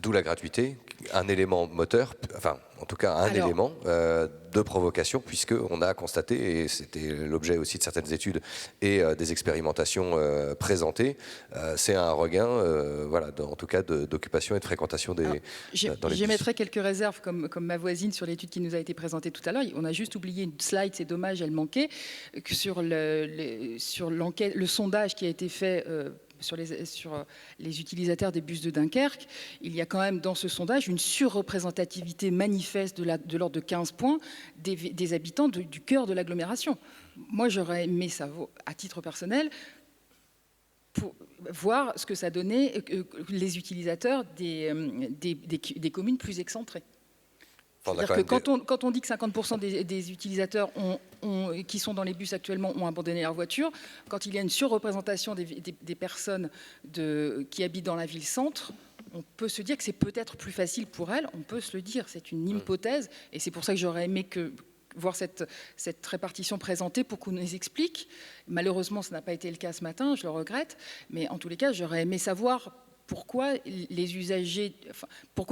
D'où la gratuité, un élément moteur, enfin en tout cas un élément de provocation, puisqu'on a constaté, et c'était l'objet aussi de certaines études et des expérimentations présentées, c'est un regain, voilà, en tout cas d'occupation et de fréquentation dans les bus. J'émettrai quelques réserves comme ma voisine sur l'étude qui nous a été présentée tout à l'heure. On a juste oublié une slide, c'est dommage, elle manquait, sur l'enquête, le sondage qui a été fait sur les utilisateurs des bus de Dunkerque, il y a quand même dans ce sondage une surreprésentativité manifeste de l'ordre de 15 points des habitants du cœur de l'agglomération. Moi, j'aurais aimé ça, à titre personnel, pour voir ce que ça donnait les utilisateurs des communes plus excentrées. C'est-à-dire que quand on dit que 50% des utilisateurs qui sont dans les bus actuellement ont abandonné leur voiture, quand il y a une surreprésentation des personnes qui habitent dans la ville-centre, on peut se dire que c'est peut-être plus facile pour elles, on peut se le dire, c'est une hypothèse, et c'est pour ça que j'aurais aimé voir cette répartition présentée pour qu'on nous explique. Malheureusement, ça n'a pas été le cas ce matin, je le regrette, mais en tous les cas, j'aurais aimé savoir pourquoi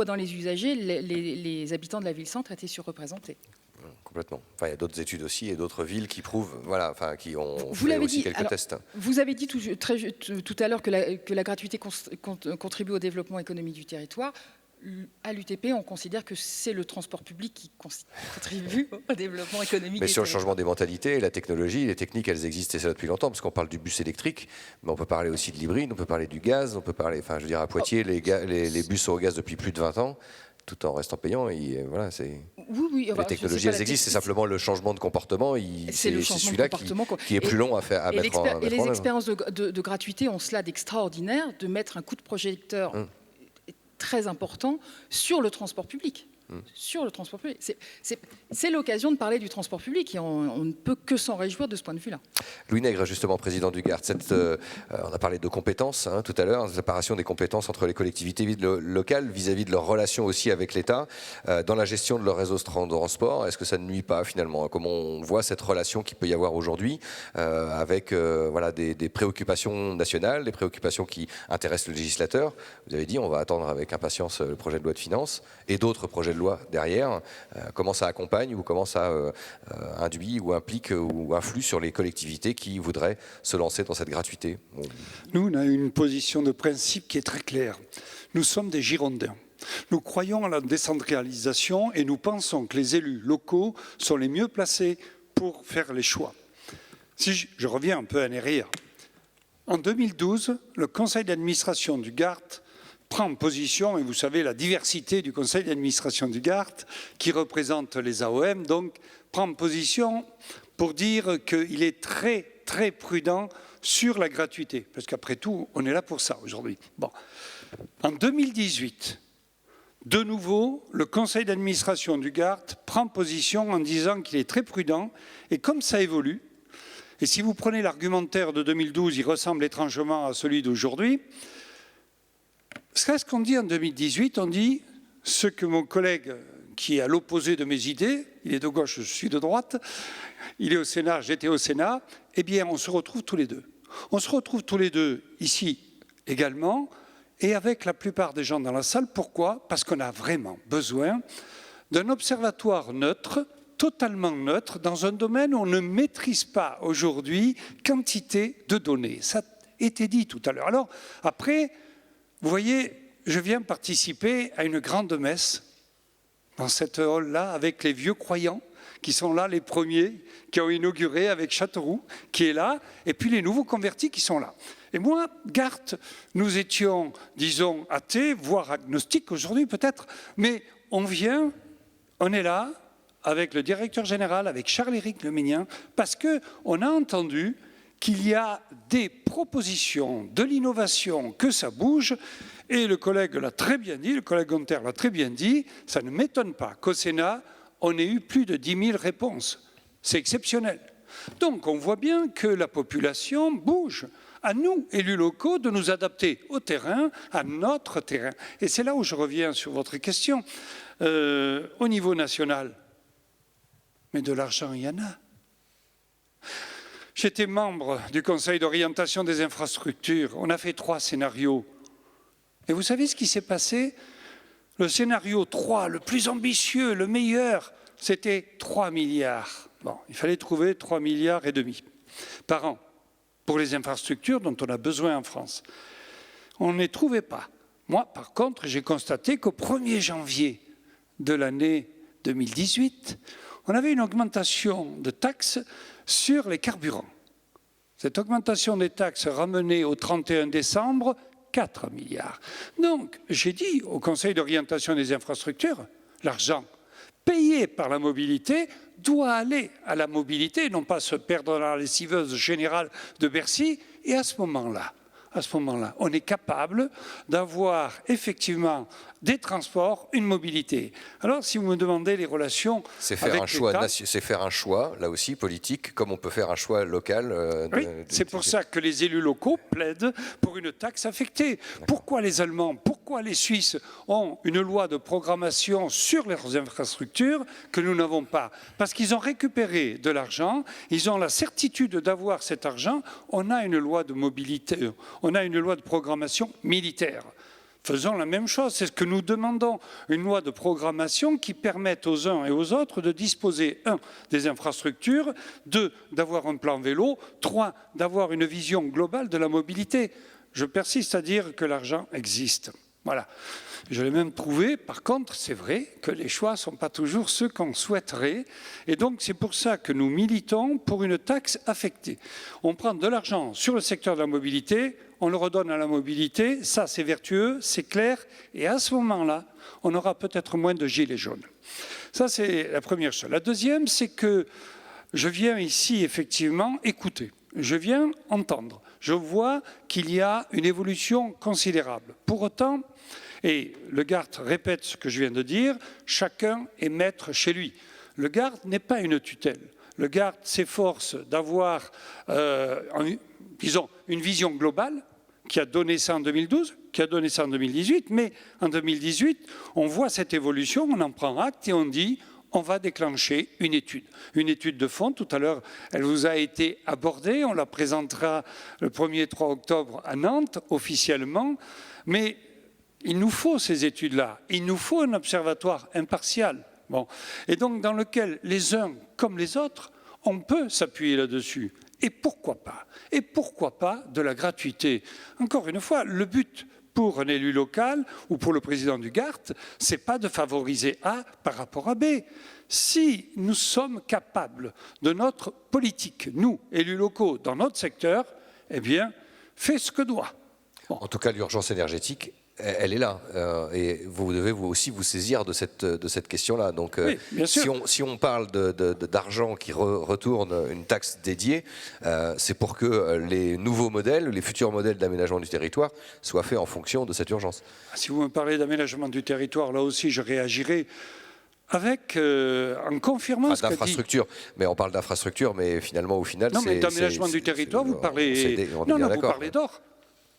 dans les usagers, les habitants de la ville-centre étaient surreprésentés. Complètement. Enfin, il y a d'autres études aussi et d'autres villes qui prouvent, voilà, enfin, qui ont fait aussi quelques tests. Vous avez dit tout à l'heure que la gratuité contribue au développement économique du territoire. À l'UTP, on considère que c'est le transport public qui contribue au développement économique. Mais sur le changement des mentalités, la technologie, les techniques, elles existent et ça depuis longtemps, parce qu'on parle du bus électrique, mais on peut parler aussi de l'hybride, on peut parler du gaz, on peut parler, enfin, je veux dire, à Poitiers, les bus sont au gaz depuis plus de 20 ans, tout en restant payants. Et voilà, oui, les technologies, elles existent, c'est simplement le changement de comportement, c'est celui-là qui est plus long à mettre en œuvre. Et les expériences de gratuité ont cela d'extraordinaire, de mettre un coup de projecteur très important sur le transport public. Sur le transport public. C'est l'occasion de parler du transport public et on ne peut que s'en réjouir de ce point de vue-là. Louis Nègre, justement, président du GART, on a parlé de compétences tout à l'heure, la séparation des compétences entre les collectivités locales vis-à-vis de leur relation aussi avec l'État dans la gestion de leur réseau de transport. Est-ce que ça ne nuit pas finalement? Comment on voit cette relation qu'il peut y avoir aujourd'hui avec voilà, des préoccupations nationales, des préoccupations qui intéressent le législateur? Vous avez dit on va attendre avec impatience le projet de loi de finances et d'autres projets de loi derrière, comment ça accompagne ou comment ça induit ou implique ou influe sur les collectivités qui voudraient se lancer dans cette gratuité? Nous, on a une position de principe qui est très claire. Nous sommes des Girondins. Nous croyons à la décentralisation et nous pensons que les élus locaux sont les mieux placés pour faire les choix. Si je reviens un peu en arrière, en 2012, le conseil d'administration du GART prend position, et vous savez la diversité du conseil d'administration du GART, qui représente les AOM, donc prend position pour dire qu'il est très, très prudent sur la gratuité, parce qu'après tout, on est là pour ça aujourd'hui. Bon. En 2018, de nouveau, le conseil d'administration du GART prend position en disant qu'il est très prudent, et comme ça évolue, et si vous prenez l'argumentaire de 2012, il ressemble étrangement à celui d'aujourd'hui. Ce qu'on dit en 2018, on dit ce que mon collègue qui est à l'opposé de mes idées, il est de gauche, je suis de droite, il est au Sénat, j'étais au Sénat, eh bien on se retrouve tous les deux. On se retrouve tous les deux ici également et avec la plupart des gens dans la salle. Pourquoi? Parce qu'on a vraiment besoin d'un observatoire neutre, totalement neutre, dans un domaine où on ne maîtrise pas aujourd'hui quantité de données. Ça a été dit tout à l'heure. Alors après, vous voyez, je viens participer à une grande messe dans cette hall-là avec les vieux croyants qui sont là, les premiers qui ont inauguré avec Châteauroux, qui est là, et puis les nouveaux convertis qui sont là. Et moi, GART, nous étions, disons, athées, voire agnostiques aujourd'hui peut-être, mais on est là avec le directeur général, avec Charles-Éric Leménien, parce qu'on a entendu qu'il y a des propositions, de l'innovation, que ça bouge, et le collègue l'a très bien dit, le collègue Gonter l'a très bien dit, ça ne m'étonne pas qu'au Sénat, on ait eu plus de 10 000 réponses. C'est exceptionnel. Donc on voit bien que la population bouge. à nous, élus locaux, de nous adapter au terrain, à notre terrain. Et c'est là où je reviens sur votre question. Au niveau national, mais de l'argent, il y en a. J'étais membre du Conseil d'orientation des infrastructures. On a fait 3 scénarios. Et vous savez ce qui s'est passé? Le scénario 3, le plus ambitieux, le meilleur, c'était 3 milliards. Bon, il fallait trouver 3,5 milliards par an pour les infrastructures dont on a besoin en France. On ne les trouvait pas. Moi, par contre, j'ai constaté qu'au 1er janvier de l'année 2018, on avait une augmentation de taxes sur les carburants. Cette augmentation des taxes ramenée au 31 décembre, 4 milliards. Donc, j'ai dit au Conseil d'orientation des infrastructures, l'argent payé par la mobilité doit aller à la mobilité, non pas se perdre dans la lessiveuse générale de Bercy. Et à ce moment-là, on est capable d'avoir effectivement des transports, une mobilité. Alors, si vous me demandez les relations avec l'État... C'est faire un choix, là aussi, politique, comme on peut faire un choix local. Oui, c'est pour ça que les élus locaux plaident pour une taxe affectée. Pourquoi les Allemands, pourquoi les Suisses ont une loi de programmation sur leurs infrastructures que nous n'avons pas? Parce qu'ils ont récupéré de l'argent, ils ont la certitude d'avoir cet argent. On a une loi de mobilité, on a une loi de programmation militaire. Faisons la même chose, c'est ce que nous demandons, une loi de programmation qui permette aux uns et aux autres de disposer, 1, des infrastructures, 2, d'avoir un plan vélo, 3, d'avoir une vision globale de la mobilité. Je persiste à dire que l'argent existe. Voilà. Je l'ai même prouvé, par contre, c'est vrai que les choix ne sont pas toujours ceux qu'on souhaiterait. Et donc, c'est pour ça que nous militons pour une taxe affectée. On prend de l'argent sur le secteur de la mobilité, on le redonne à la mobilité, ça c'est vertueux, c'est clair, et à ce moment-là, on aura peut-être moins de gilets jaunes. Ça, c'est la première chose. La deuxième, c'est que je viens ici, effectivement, écouter. Je viens entendre. Je vois qu'il y a une évolution considérable. Pour autant, et le GART répète ce que je viens de dire, chacun est maître chez lui. Le GART n'est pas une tutelle. Le GART s'efforce d'avoir, disons, une vision globale qui a donné ça en 2012, qui a donné ça en 2018, mais en 2018, on voit cette évolution, on en prend acte et on dit on va déclencher une étude de fond. Tout à l'heure, elle vous a été abordée, on la présentera le 1er 3 octobre à Nantes, officiellement, mais il nous faut ces études-là, il nous faut un observatoire impartial, bon, et donc dans lequel les uns comme les autres, on peut s'appuyer là-dessus. Et pourquoi pas? Et pourquoi pas de la gratuité? Encore une fois, le but pour un élu local ou pour le président du GART, ce n'est pas de favoriser A par rapport à B. Si nous sommes capables de notre politique, nous, élus locaux, dans notre secteur, eh bien, fais ce que doit. Bon. En tout cas, l'urgence énergétique, elle est là. Et vous devez vous aussi vous saisir de cette question-là. Donc, oui, si on parle d'argent qui retourne une taxe dédiée, c'est pour que les nouveaux modèles, les futurs modèles d'aménagement du territoire soient faits en fonction de cette urgence. Si vous me parlez d'aménagement du territoire, là aussi, je réagirai avec, en confirmant ce qu'a dit... d'infrastructure, mais on parle d'infrastructure, mais finalement, au final... Non, mais d'aménagement du territoire, vous parlez... Non, vous parlez d'or.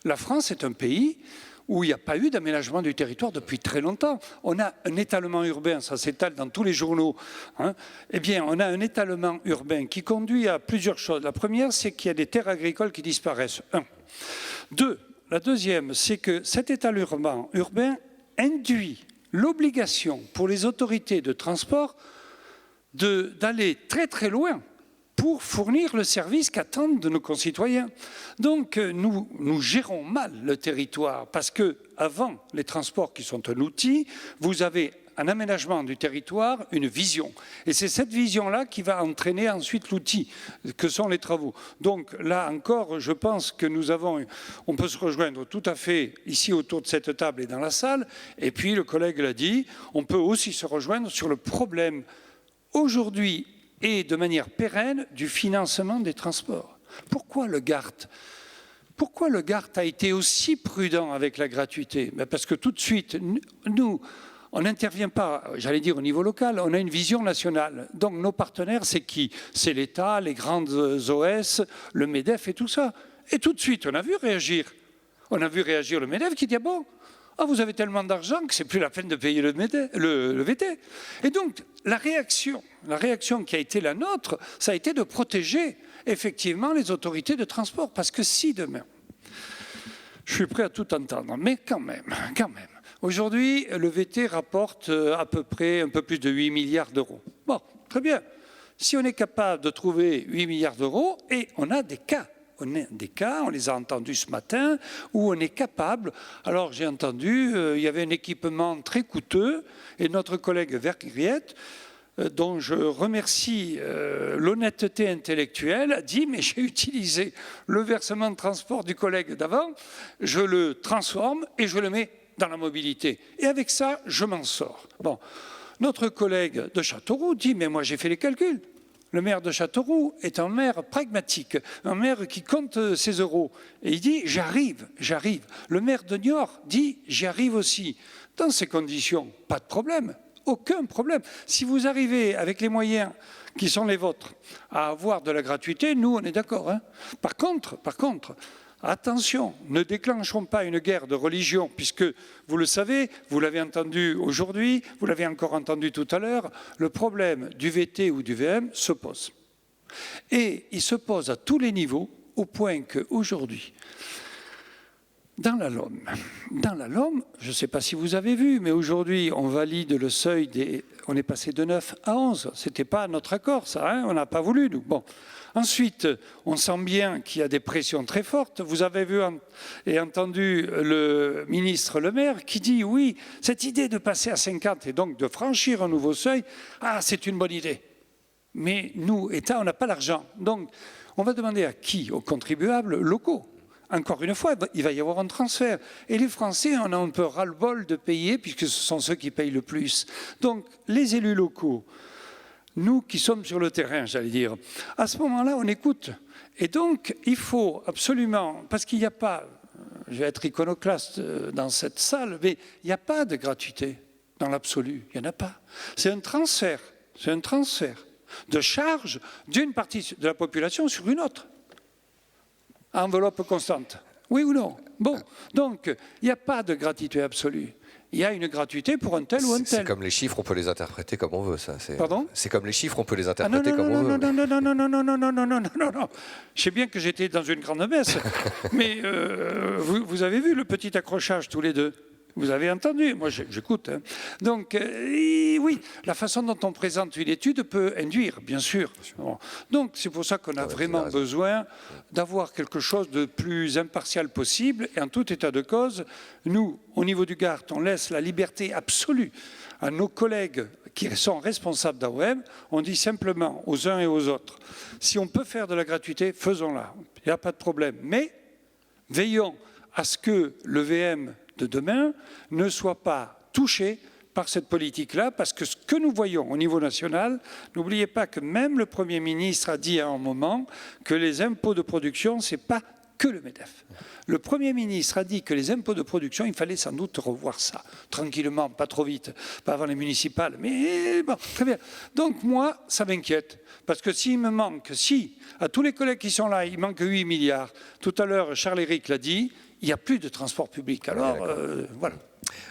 La France est un pays où il n'y a pas eu d'aménagement du territoire depuis très longtemps. On a un étalement urbain, ça s'étale dans tous les journaux. Hein. Eh bien, on a un étalement urbain qui conduit à plusieurs choses. La première, c'est qu'il y a des terres agricoles qui disparaissent. 1. 2. La deuxième, c'est que cet étalement urbain induit l'obligation pour les autorités de transport d'aller très très loin pour fournir le service qu'attendent de nos concitoyens. Donc nous gérons mal le territoire parce que avant les transports qui sont un outil, vous avez un aménagement du territoire, une vision. Et c'est cette vision-là qui va entraîner ensuite l'outil que sont les travaux. Donc là encore, je pense que on peut se rejoindre tout à fait ici autour de cette table et dans la salle. Et puis le collègue l'a dit, on peut aussi se rejoindre sur le problème aujourd'hui et de manière pérenne du financement des transports. Pourquoi le GART a été aussi prudent avec la gratuité? Parce que tout de suite, nous, on n'intervient pas, j'allais dire au niveau local, on a une vision nationale. Donc nos partenaires, c'est qui? C'est l'État, les grandes OS, le MEDEF et tout ça. Et tout de suite, on a vu réagir le MEDEF qui dit ah bon, vous avez tellement d'argent que c'est plus la peine de payer le VT. Et donc, la réaction qui a été la nôtre, ça a été de protéger effectivement les autorités de transport. Parce que si demain, je suis prêt à tout entendre, mais quand même, aujourd'hui, le VT rapporte à peu près un peu plus de 8 milliards d'euros. Bon, très bien. Si on est capable de trouver 8 milliards d'euros, et on a des cas, on les a entendus ce matin, où on est capable, alors j'ai entendu, il y avait un équipement très coûteux, et notre collègue Vergriette, dont je remercie l'honnêteté intellectuelle, a dit « mais j'ai utilisé le versement de transport du collègue d'avant, je le transforme et je le mets dans la mobilité. Et avec ça, je m'en sors. » Bon, notre collègue de Châteauroux dit « mais moi j'ai fait les calculs. Le maire de Châteauroux est un maire pragmatique, un maire qui compte ses euros. Et il dit « j'arrive. » Le maire de Niort dit « j'y arrive aussi. » Dans ces conditions, pas de problème. Aucun problème. Si vous arrivez avec les moyens qui sont les vôtres à avoir de la gratuité, nous, on est d'accord. Hein. Par contre, attention, ne déclenchons pas une guerre de religion, puisque, vous le savez, vous l'avez entendu aujourd'hui, vous l'avez encore entendu tout à l'heure, le problème du VT ou du VM se pose. Et il se pose à tous les niveaux, au point qu'aujourd'hui, dans la LOM, je ne sais pas si vous avez vu, mais aujourd'hui, on valide le seuil on est passé de 9 à 11. Ce n'était pas notre accord, ça, hein, on n'a pas voulu, nous. Bon. Ensuite, on sent bien qu'il y a des pressions très fortes. Vous avez vu et entendu le ministre Le Maire qui dit, oui, cette idée de passer à 50 et donc de franchir un nouveau seuil, c'est une bonne idée. Mais nous, État, on n'a pas l'argent. Donc, on va demander à qui? Aux contribuables locaux. Encore une fois, il va y avoir un transfert. Et les Français en ont un peu ras-le-bol de payer, puisque ce sont ceux qui payent le plus. Donc, les élus locaux, nous qui sommes sur le terrain, j'allais dire, à ce moment-là, on écoute. Et donc, il faut absolument, parce qu'il n'y a pas, je vais être iconoclaste dans cette salle, mais il n'y a pas de gratuité dans l'absolu. Il n'y en a pas. C'est un transfert de charge d'une partie de la population sur une autre. Enveloppe constante. Oui ou non? Bon, donc, il n'y a pas de gratuité absolue. Il y a une gratuité pour un tel ou un tel. C'est comme les chiffres, on peut les interpréter comme on veut, ça. Pardon? C'est comme les chiffres, on peut les interpréter comme on veut. Non. Je sais bien que j'étais dans une grande messe, mais vous avez vu le petit accrochage tous les deux? Vous avez entendu? Moi, j'écoute. Hein. Donc, oui, la façon dont on présente une étude peut induire, bien sûr. Bon. Donc, c'est pour ça qu'on a vraiment besoin d'avoir quelque chose de plus impartial possible. Et en tout état de cause, nous, au niveau du GART, on laisse la liberté absolue à nos collègues qui sont responsables d'AOM. On dit simplement aux uns et aux autres, si on peut faire de la gratuité, faisons-la. Il n'y a pas de problème. Mais veillons à ce que le VM de demain ne soit pas touché par cette politique-là, parce que ce que nous voyons au niveau national, n'oubliez pas que même le Premier ministre a dit à un moment que les impôts de production, ce n'est pas que le MEDEF. Le Premier ministre a dit que les impôts de production, il fallait sans doute revoir ça, tranquillement, pas trop vite, pas avant les municipales, mais bon, très bien. Donc moi, ça m'inquiète, parce que s'il me manque, à tous les collègues qui sont là, il manque 8 milliards, tout à l'heure, Charles-Éric l'a dit, il n'y a plus de transport public. Alors, voilà.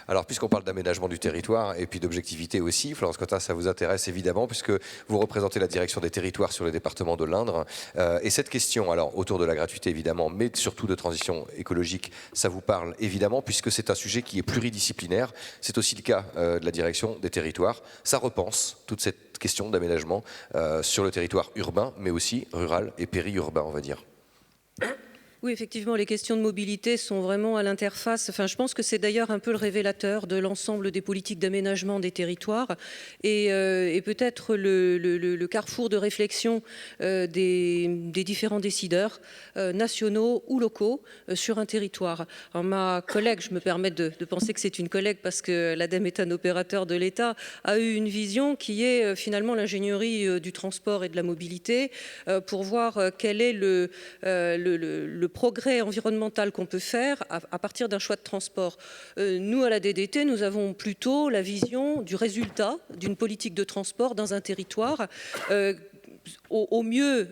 Alors, puisqu'on parle d'aménagement du territoire et puis d'objectivité aussi, Florence Cotin, ça vous intéresse évidemment, puisque vous représentez la direction des territoires sur le département de l'Indre. Et cette question, alors, autour de la gratuité évidemment, mais surtout de transition écologique, ça vous parle évidemment, puisque c'est un sujet qui est pluridisciplinaire. C'est aussi le cas de la direction des territoires. Ça repense toute cette question d'aménagement sur le territoire urbain, mais aussi rural et périurbain, on va dire. Oui, effectivement, les questions de mobilité sont vraiment à l'interface. Enfin, je pense que c'est d'ailleurs un peu le révélateur de l'ensemble des politiques d'aménagement des territoires et peut-être le carrefour de réflexion des différents décideurs nationaux ou locaux sur un territoire. Alors, ma collègue, je me permets de penser que c'est une collègue parce que l'ADEME est un opérateur de l'État, a eu une vision qui est finalement l'ingénierie du transport et de la mobilité pour voir quel est le progrès environnemental qu'on peut faire à partir d'un choix de transport. Nous, à la DDT, nous avons plutôt la vision du résultat d'une politique de transport dans un territoire. au mieux,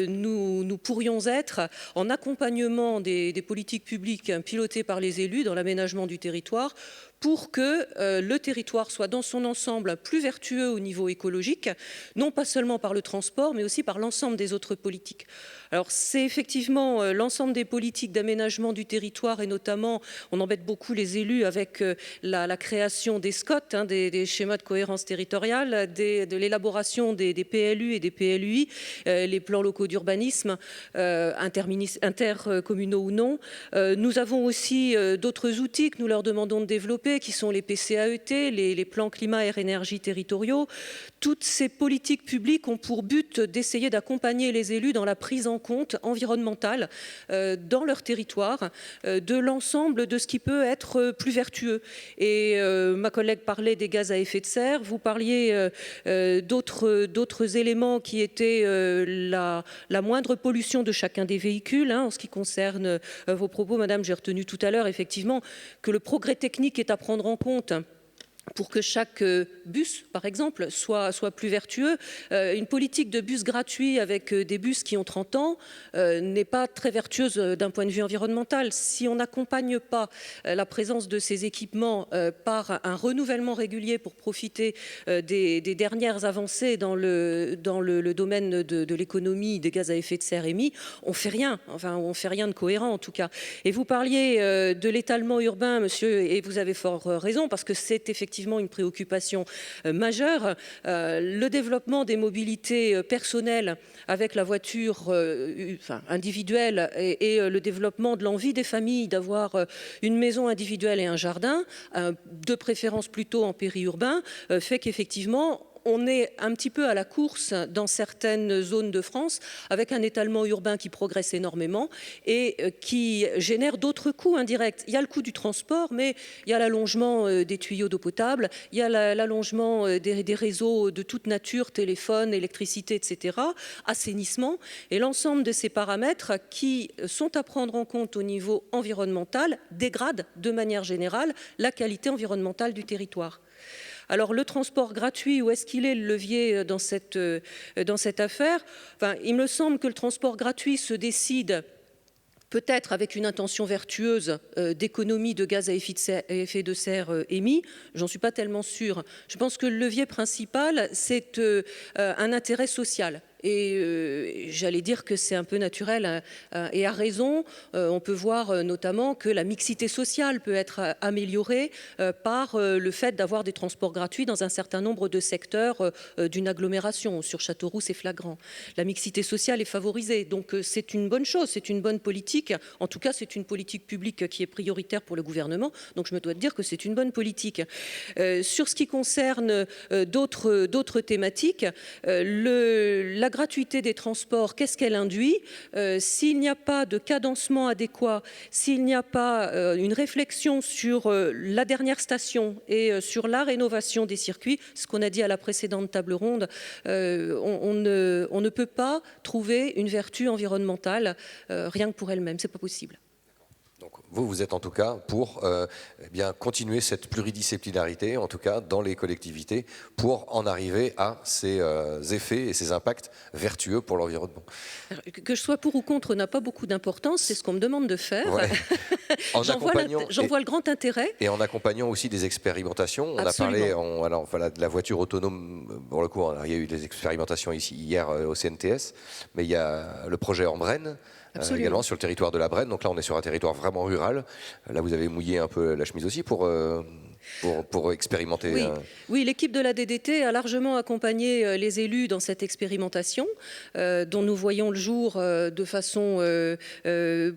nous pourrions être en accompagnement des politiques publiques pilotées par les élus dans l'aménagement du territoire, pour que le territoire soit dans son ensemble plus vertueux au niveau écologique, non pas seulement par le transport, mais aussi par l'ensemble des autres politiques. Alors c'est effectivement l'ensemble des politiques d'aménagement du territoire, et notamment, on embête beaucoup les élus avec la création des SCOT, des schémas de cohérence territoriale, de l'élaboration des PLU et des PLUI, les plans locaux d'urbanisme, intercommunaux ou non. Nous avons aussi d'autres outils que nous leur demandons de développer, qui sont les PCAET, les plans climat, air, énergie territoriaux. Toutes ces politiques publiques ont pour but d'essayer d'accompagner les élus dans la prise en compte environnementale dans leur territoire, de l'ensemble de ce qui peut être plus vertueux. Et ma collègue parlait des gaz à effet de serre, vous parliez d'autres éléments qui étaient la moindre pollution de chacun des véhicules. En ce qui concerne vos propos, Madame, j'ai retenu tout à l'heure effectivement que le progrès technique est à prendre en compte pour que chaque bus, par exemple, soit plus vertueux. Une politique de bus gratuit avec des bus qui ont 30 ans n'est pas très vertueuse d'un point de vue environnemental. Si on n'accompagne pas la présence de ces équipements par un renouvellement régulier pour profiter des dernières avancées dans le domaine de l'économie des gaz à effet de serre émis, on fait rien. Enfin, on fait rien de cohérent en tout cas. Et vous parliez de l'étalement urbain, monsieur, et vous avez fort raison, parce que c'est effectivement une préoccupation majeure. Le développement des mobilités personnelles avec la voiture individuelle et le développement de l'envie des familles d'avoir une maison individuelle et un jardin, de préférence plutôt en périurbain, fait qu'effectivement, on est un petit peu à la course dans certaines zones de France avec un étalement urbain qui progresse énormément et qui génère d'autres coûts indirects. Il y a le coût du transport, mais il y a l'allongement des tuyaux d'eau potable, il y a l'allongement des réseaux de toute nature, téléphone, électricité, etc., assainissement, et l'ensemble de ces paramètres qui sont à prendre en compte au niveau environnemental dégradent de manière générale la qualité environnementale du territoire. Alors le transport gratuit, où est-ce qu'il est le levier dans cette affaire ? Il me semble que le transport gratuit se décide peut-être avec une intention vertueuse d'économie de gaz à effet de serre émis. J'en suis pas tellement sûre. Je pense que le levier principal, c'est un intérêt social. Et j'allais dire que c'est un peu naturel et à raison. On peut voir notamment que la mixité sociale peut être améliorée par le fait d'avoir des transports gratuits dans un certain nombre de secteurs d'une agglomération. Sur Châteauroux, c'est flagrant. La mixité sociale est favorisée. Donc c'est une bonne chose, c'est une bonne politique. En tout cas, c'est une politique publique qui est prioritaire pour le gouvernement. Donc je me dois de dire que c'est une bonne politique. Sur ce qui concerne d'autres thématiques, la gratuité des transports, qu'est-ce qu'elle induit ? S'il n'y a pas de cadencement adéquat, s'il n'y a pas une réflexion sur la dernière station et sur la rénovation des circuits, ce qu'on a dit à la précédente table ronde, on ne peut pas trouver une vertu environnementale rien que pour elle-même, c'est pas possible. Donc vous êtes en tout cas pour continuer cette pluridisciplinarité, en tout cas dans les collectivités, pour en arriver à ces effets et ces impacts vertueux pour l'environnement. Que je sois pour ou contre n'a pas beaucoup d'importance, c'est ce qu'on me demande de faire. Ouais. J'en vois le grand intérêt. Et en accompagnant aussi des expérimentations. On Absolument. a parlé de la voiture autonome, pour le coup, il y a eu des expérimentations ici hier au CNTS, mais il y a le projet en Brenne. Également sur le territoire de la Brenne. Donc là, on est sur un territoire vraiment rural. Là, vous avez mouillé un peu la chemise aussi pour expérimenter. Oui, l'équipe de la DDT a largement accompagné les élus dans cette expérimentation dont nous voyons le jour de façon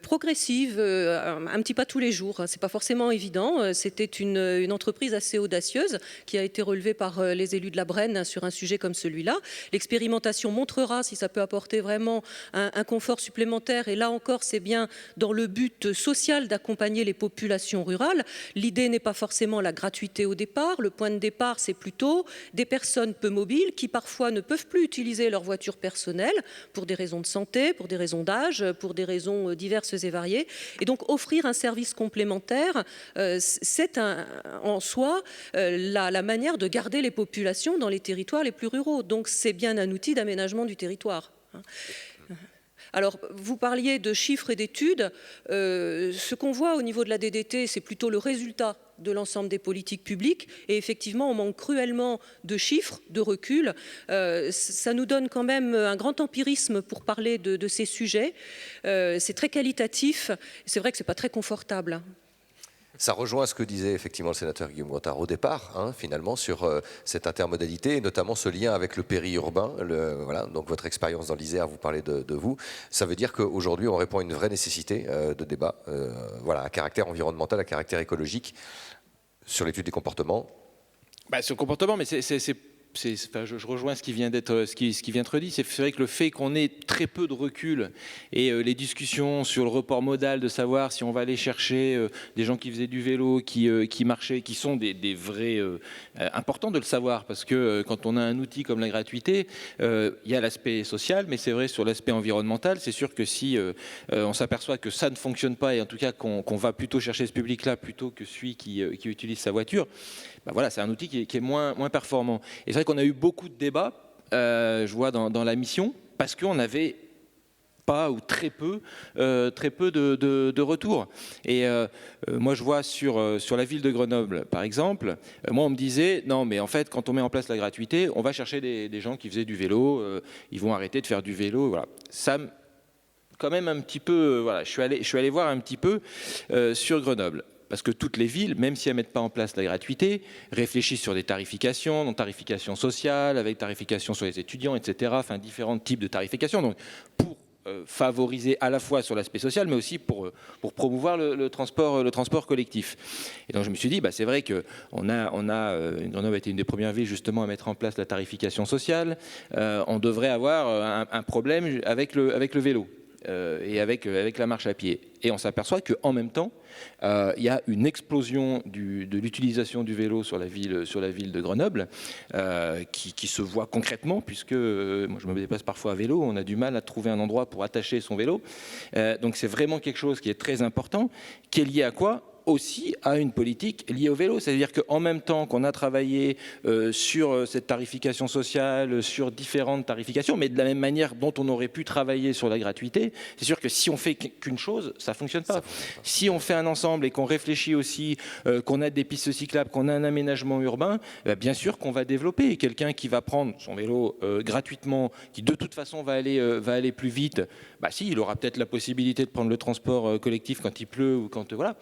progressive, un petit pas tous les jours. C'est pas forcément évident. C'était une entreprise assez audacieuse qui a été relevée par les élus de la Brenne sur un sujet comme celui-là. L'expérimentation montrera si ça peut apporter vraiment un confort supplémentaire. Et là encore, c'est bien dans le but social d'accompagner les populations rurales. L'idée n'est pas forcément la gratuité au départ. Le point de départ, c'est plutôt des personnes peu mobiles qui parfois ne peuvent plus utiliser leur voiture personnelle pour des raisons de santé, pour des raisons d'âge, pour des raisons diverses et variées. Et donc offrir un service complémentaire, c'est en soi la manière de garder les populations dans les territoires les plus ruraux. Donc c'est bien un outil d'aménagement du territoire. Alors, vous parliez de chiffres et d'études. Ce qu'on voit au niveau de la DDT, c'est plutôt le résultat de l'ensemble des politiques publiques. Et effectivement, on manque cruellement de chiffres, de recul. Ça nous donne quand même un grand empirisme pour parler de ces sujets. C'est très qualitatif. C'est vrai que ce n'est pas très confortable. Ça rejoint ce que disait effectivement le sénateur Guillaume Gontard au départ, finalement, sur cette intermodalité, et notamment ce lien avec le périurbain. Voilà, donc votre expérience dans l'Isère, vous parlez de vous. Ça veut dire qu'aujourd'hui, on répond à une vraie nécessité de débat, voilà, à caractère environnemental, à caractère écologique, sur l'étude des comportements. Sur le comportement, mais je rejoins ce qui vient d'être dit. C'est vrai que le fait qu'on ait très peu de recul et les discussions sur le report modal, de savoir si on va aller chercher des gens qui faisaient du vélo, qui marchaient, qui sont des vrais importants de le savoir, parce que quand on a un outil comme la gratuité, il y a l'aspect social, mais c'est vrai sur l'aspect environnemental, c'est sûr que si on s'aperçoit que ça ne fonctionne pas, et en tout cas qu'on va plutôt chercher ce public-là plutôt que celui qui utilise sa voiture, voilà, c'est un outil qui est moins performant. Et c'est vrai qu'on a eu beaucoup de débats, je vois dans la mission, parce qu'on n'avait pas ou très peu de retours. Et moi, je vois sur la ville de Grenoble, par exemple, moi, on me disait, non, mais en fait, quand on met en place la gratuité, on va chercher des gens qui faisaient du vélo, ils vont arrêter de faire du vélo. Voilà. Ça, quand même un petit peu, voilà, je suis allé voir un petit peu sur Grenoble. Parce que toutes les villes, même si elles ne mettent pas en place la gratuité, réfléchissent sur des tarifications, donc tarification sociale, avec tarification sur les étudiants, etc. Enfin, différents types de tarification. Donc, pour favoriser à la fois sur l'aspect social, mais aussi pour promouvoir le transport collectif. Et donc, je me suis dit, c'est vrai que Grenoble a été une des premières villes justement à mettre en place la tarification sociale. On devrait avoir un problème avec le vélo. Et avec la marche à pied. Et on s'aperçoit qu'en même temps, il y a une explosion de l'utilisation du vélo sur la ville de Grenoble, qui se voit concrètement, puisque moi je me déplace parfois à vélo, on a du mal à trouver un endroit pour attacher son vélo. Donc c'est vraiment quelque chose qui est très important, qui est lié à quoi ? Aussi à une politique liée au vélo. C'est-à-dire qu'en même temps qu'on a travaillé sur cette tarification sociale, sur différentes tarifications, mais de la même manière dont on aurait pu travailler sur la gratuité, c'est sûr que si on fait qu'une chose, ça ne fonctionne pas. Si on fait un ensemble et qu'on réfléchit aussi, qu'on a des pistes cyclables, qu'on a un aménagement urbain, bien sûr qu'on va développer. Et quelqu'un qui va prendre son vélo gratuitement, qui de toute façon va aller plus vite, si, il aura peut-être la possibilité de prendre le transport collectif quand il pleut ou quand... voilà.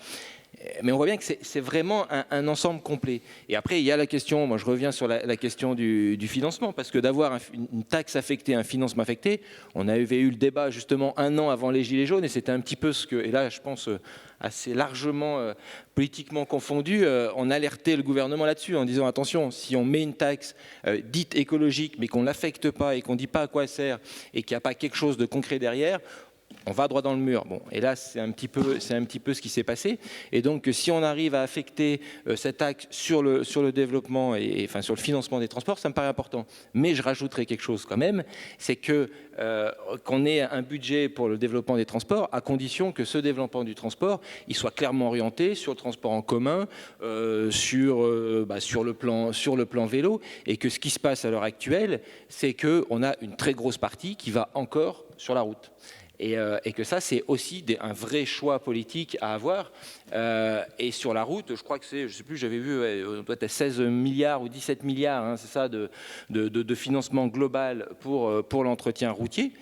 Mais on voit bien que c'est vraiment un ensemble complet. Et après, il y a la question, moi je reviens sur la question du financement, parce que d'avoir une taxe affectée, un financement affecté, on avait eu le débat justement un an avant les Gilets jaunes, et c'était un petit peu ce que, et là je pense assez largement politiquement confondu, on alertait le gouvernement là-dessus en disant attention, si on met une taxe dite écologique, mais qu'on ne l'affecte pas et qu'on ne dit pas à quoi elle sert, et qu'il n'y a pas quelque chose de concret derrière, on va droit dans le mur. Bon, et là, c'est un petit peu ce qui s'est passé. Et donc, si on arrive à affecter cet axe sur le développement et enfin sur le financement des transports, ça me paraît important. Mais je rajouterai quelque chose quand même, c'est que qu'on ait un budget pour le développement des transports, à condition que ce développement du transport, il soit clairement orienté sur le transport en commun, sur le plan vélo, et que ce qui se passe à l'heure actuelle, c'est qu'on a une très grosse partie qui va encore sur la route. Et que ça, c'est aussi un vrai choix politique à avoir. Et sur la route, je crois que c'est, je ne sais plus, j'avais vu, on doit être à 16 milliards ou 17 milliards, c'est ça, de financement global pour l'entretien routier,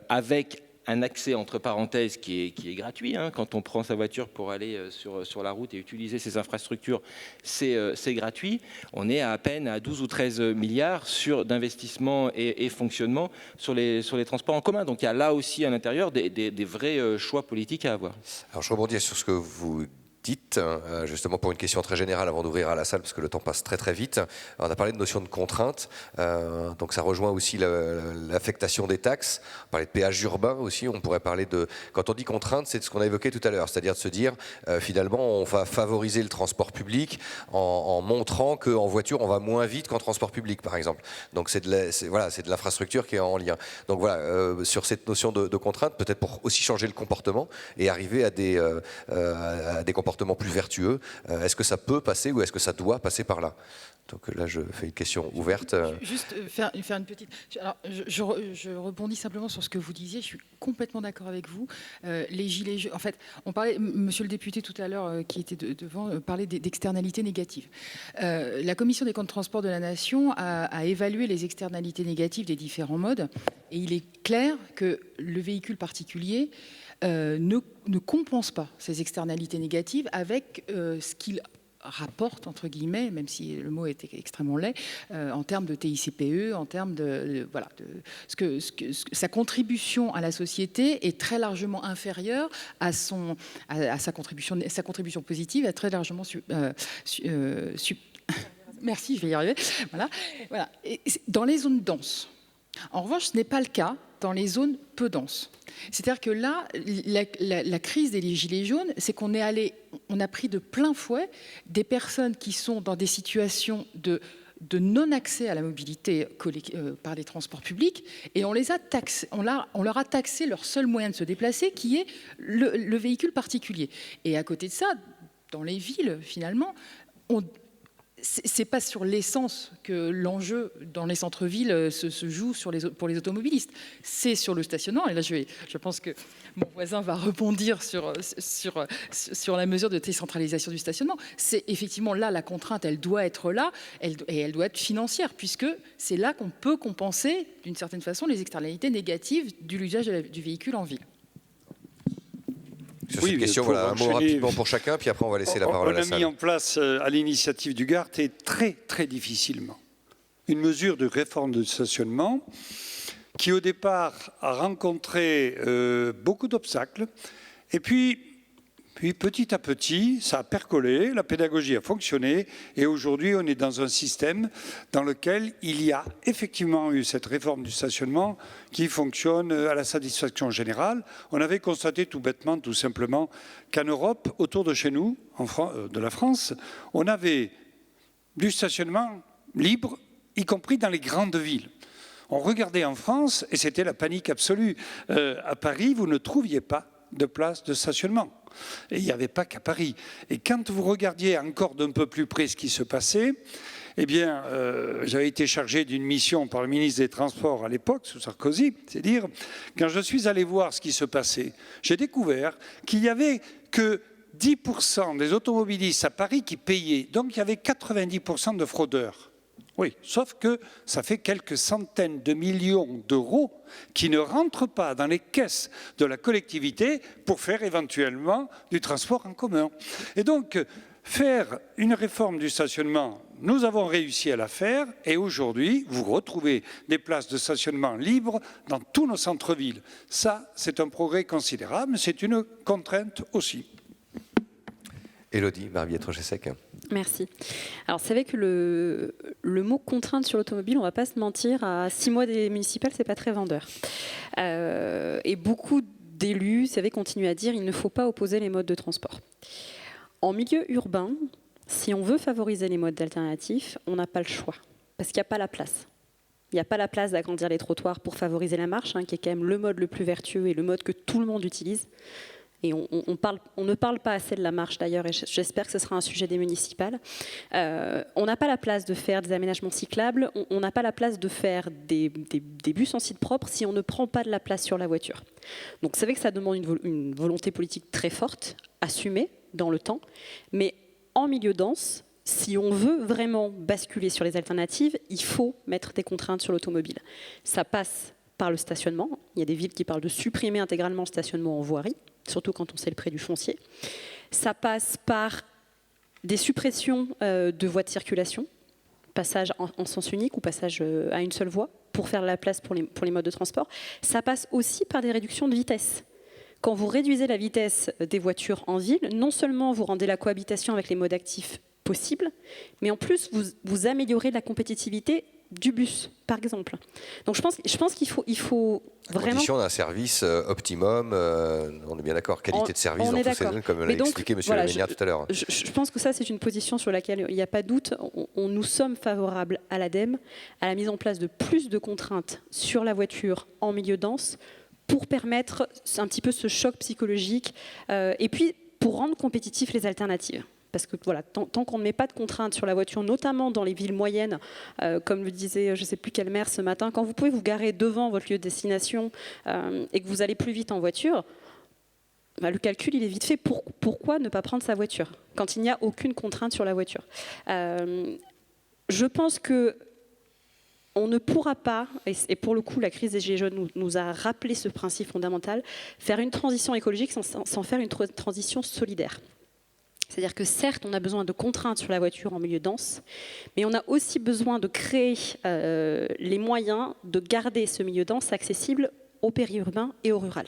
avec un accès entre parenthèses qui est gratuit. Quand on prend sa voiture pour aller sur la route et utiliser ces infrastructures, c'est gratuit. On est à peine à 12 ou 13 milliards d'investissement et fonctionnement sur les transports en commun. Donc il y a là aussi à l'intérieur des vrais choix politiques à avoir. Alors je rebondis sur ce que vous dites, justement pour une question très générale avant d'ouvrir à la salle, parce que le temps passe très très vite. On a parlé de notion de contrainte, donc ça rejoint aussi l'affectation des taxes. On parlait de péage urbain aussi, on pourrait parler de... Quand on dit contrainte, c'est ce qu'on a évoqué tout à l'heure, c'est-à-dire de se dire, finalement, on va favoriser le transport public en montrant qu'en voiture, on va moins vite qu'en transport public, par exemple. Donc c'est de l'infrastructure qui est en lien. Donc voilà, sur cette notion de contrainte, peut-être pour aussi changer le comportement et arriver à des comportements plus vertueux. Est-ce que ça peut passer ou est-ce que ça doit passer par là? Donc là, je fais une question ouverte. Juste faire une petite... Alors, je rebondis simplement sur ce que vous disiez. Je suis complètement d'accord avec vous. Les gilets jaunes... En fait, on parlait... Monsieur le député, tout à l'heure, qui était devant, parlait d'externalités négatives. La Commission des comptes de transport de la Nation a évalué les externalités négatives des différents modes. Et il est clair que le véhicule particulier ne compense pas ces externalités négatives avec ce qu'il rapporte, entre guillemets, même si le mot est extrêmement laid, en termes de TICPE, en termes sa contribution à la société est très largement inférieure à sa contribution positive, est très largement merci, je vais y arriver. Voilà. Et dans les zones denses. En revanche, ce n'est pas le cas dans les zones peu denses. C'est-à-dire que là, la crise des gilets jaunes, c'est qu'on a pris de plein fouet des personnes qui sont dans des situations de non-accès à la mobilité par les transports publics, et on leur a taxé leur seul moyen de se déplacer, qui est le véhicule particulier. Et à côté de ça, dans les villes, finalement, c'est pas sur l'essence que l'enjeu dans les centres-villes se joue pour les automobilistes. C'est sur le stationnement. Et là, je pense que mon voisin va rebondir sur la mesure de décentralisation du stationnement. C'est effectivement là, la contrainte, elle doit être là, et elle doit être financière, puisque c'est là qu'on peut compenser, d'une certaine façon, les externalités négatives de l'usage du véhicule en ville. Sur cette question, voilà, un mot rapidement pour chacun, puis après on va laisser la parole à la salle. On a mis en place, à l'initiative du GART, et très très difficilement, une mesure de réforme de stationnement qui au départ a rencontré beaucoup d'obstacles, et puis petit à petit, ça a percolé, la pédagogie a fonctionné, et aujourd'hui, on est dans un système dans lequel il y a effectivement eu cette réforme du stationnement qui fonctionne à la satisfaction générale. On avait constaté tout bêtement, tout simplement, qu'en Europe, autour de chez nous, de la France, on avait du stationnement libre, y compris dans les grandes villes. On regardait en France, et c'était la panique absolue. À Paris, vous ne trouviez pas de place de stationnement. Et il n'y avait pas qu'à Paris. Et quand vous regardiez encore d'un peu plus près ce qui se passait, eh bien, j'avais été chargé d'une mission par le ministre des Transports à l'époque, sous Sarkozy, c'est dire, quand je suis allé voir ce qui se passait, j'ai découvert qu'il n'y avait que 10% des automobilistes à Paris qui payaient. Donc il y avait 90% de fraudeurs. Oui, sauf que ça fait quelques centaines de millions d'euros qui ne rentrent pas dans les caisses de la collectivité pour faire éventuellement du transport en commun. Et donc, faire une réforme du stationnement, nous avons réussi à la faire, et aujourd'hui, vous retrouvez des places de stationnement libres dans tous nos centres-villes. Ça, c'est un progrès considérable, mais c'est une contrainte aussi. Élodie Barbier-Trochesec. Merci. Alors, c'est vrai que le mot contrainte sur l'automobile, on ne va pas se mentir, à 6 mois des municipales, ce n'est pas très vendeur. Et beaucoup d'élus, c'est vrai, continuent à dire qu'il ne faut pas opposer les modes de transport. En milieu urbain, si on veut favoriser les modes alternatifs, on n'a pas le choix, parce qu'il n'y a pas la place. Il n'y a pas la place d'agrandir les trottoirs pour favoriser la marche, qui est quand même le mode le plus vertueux et le mode que tout le monde utilise. Et on ne parle pas assez de la marche d'ailleurs, et j'espère que ce sera un sujet des municipales. On n'a pas la place de faire des aménagements cyclables, on n'a pas la place de faire des bus en site propre si on ne prend pas de la place sur la voiture. Donc c'est vrai que ça demande une volonté politique très forte, assumée dans le temps, mais en milieu dense, si on veut vraiment basculer sur les alternatives, il faut mettre des contraintes sur l'automobile. Ça passe par le stationnement. Il y a des villes qui parlent de supprimer intégralement le stationnement en voirie, surtout quand on sait le prix du foncier. Ça passe par des suppressions de voies de circulation, passage en sens unique ou passage à une seule voie, pour faire la place pour les modes de transport. Ça passe aussi par des réductions de vitesse. quand vous réduisez la vitesse des voitures en ville, non seulement vous rendez la cohabitation avec les modes actifs possible, mais en plus vous améliorez la compétitivité du bus, par exemple. Donc je pense qu'il faut vraiment... Condition d'un service optimum, on est bien d'accord, qualité de service dans tous ces zones, comme l'a expliqué M. Laménière tout à l'heure. Je pense que ça, c'est une position sur laquelle il n'y a pas de doute. Nous sommes favorables à l'ADEME, à la mise en place de plus de contraintes sur la voiture en milieu dense, pour permettre un petit peu ce choc psychologique, et puis pour rendre compétitifs les alternatives. Parce que voilà, tant qu'on ne met pas de contraintes sur la voiture, notamment dans les villes moyennes, comme le disait je ne sais plus quel maire ce matin, quand vous pouvez vous garer devant votre lieu de destination et que vous allez plus vite en voiture, le calcul il est vite fait. Pourquoi ne pas prendre sa voiture quand il n'y a aucune contrainte sur la voiture? Je pense que on ne pourra pas, et pour le coup la crise des Gilets jaunes nous a rappelé ce principe fondamental, faire une transition écologique sans faire une transition solidaire. C'est-à-dire que certes, on a besoin de contraintes sur la voiture en milieu dense, mais on a aussi besoin de créer les moyens de garder ce milieu dense accessible au périurbain et au rural.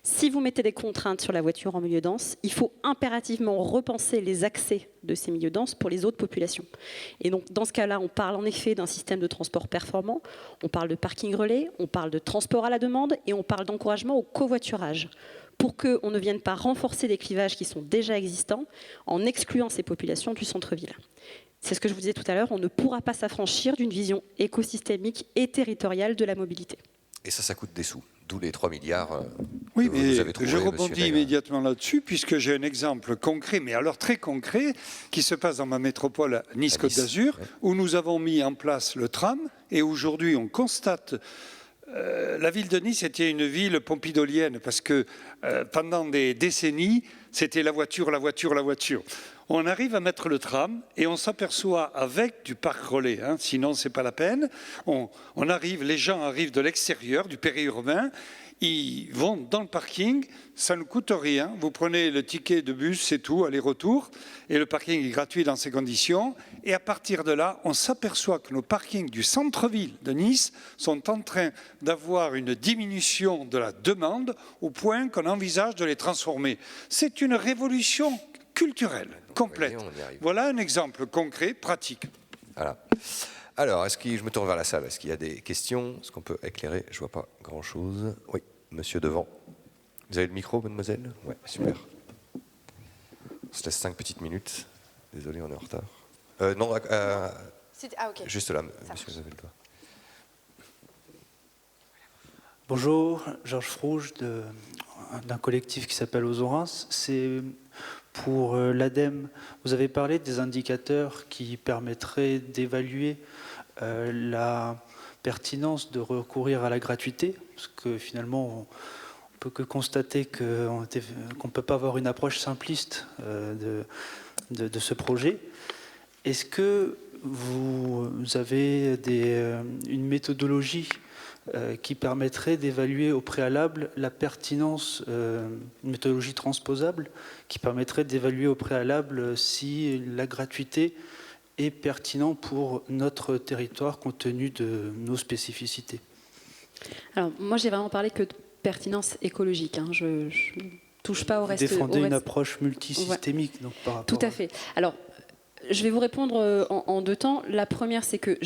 Si vous mettez des contraintes sur la voiture en milieu dense, il faut impérativement repenser les accès de ces milieux denses pour les autres populations. Et donc, dans ce cas-là, on parle en effet d'un système de transport performant, on parle de parking relais, on parle de transport à la demande et on parle d'encouragement au covoiturage, pour qu'on ne vienne pas renforcer des clivages qui sont déjà existants en excluant ces populations du centre-ville. C'est ce que je vous disais tout à l'heure, on ne pourra pas s'affranchir d'une vision écosystémique et territoriale de la mobilité. Et ça coûte des sous, d'où les 3 milliards oui, que mais vous avez trouvés, je rebondis Daguin. immédiatement là-dessus, puisque j'ai un exemple concret, mais alors très concret, qui se passe dans ma métropole Nice-Côte d'Azur, ouais, où nous avons mis en place le tram, et aujourd'hui on constate... la ville de Nice était une ville pompidolienne parce que pendant des décennies, c'était la voiture, la voiture, la voiture. On arrive à mettre le tram et on s'aperçoit avec du parc relais, sinon c'est pas la peine. Les gens arrivent de l'extérieur, du périurbain, ils vont dans le parking, ça ne coûte rien. Vous prenez le ticket de bus, c'est tout, aller-retour, et le parking est gratuit dans ces conditions. Et à partir de là, on s'aperçoit que nos parkings du centre-ville de Nice sont en train d'avoir une diminution de la demande au point qu'on envisage de les transformer. C'est une révolution culturelle complète. Voilà un exemple concret, pratique. Voilà. Alors, je me tourne vers la salle. Est-ce qu'il y a des questions? Est-ce qu'on peut éclairer? Je ne vois pas grand-chose. Oui, monsieur devant. Vous avez le micro, mademoiselle? Oui, super. On se laisse 5 petites minutes. Désolé, on est en retard. Non, okay. Juste là, monsieur, vous avez le doigt. Bonjour, Georges Frouge, d'un collectif qui s'appelle Aux Orens. C'est pour l'ADEME. Vous avez parlé des indicateurs qui permettraient d'évaluer la pertinence de recourir à la gratuité, parce que finalement, on peut que constater qu'on ne peut pas avoir une approche simpliste de ce projet. Est-ce que vous avez une méthodologie qui permettrait d'évaluer au préalable la pertinence, une méthodologie transposable, qui permettrait d'évaluer au préalable si la gratuité est pertinente pour notre territoire compte tenu de nos spécificités? Alors, moi, j'ai vraiment parlé que de pertinence écologique. Je ne touche pas au reste. Vous défendez une approche multisystémique. Ouais. Donc, par rapport tout à fait. Alors, je vais vous répondre en 2 temps. La première, c'est que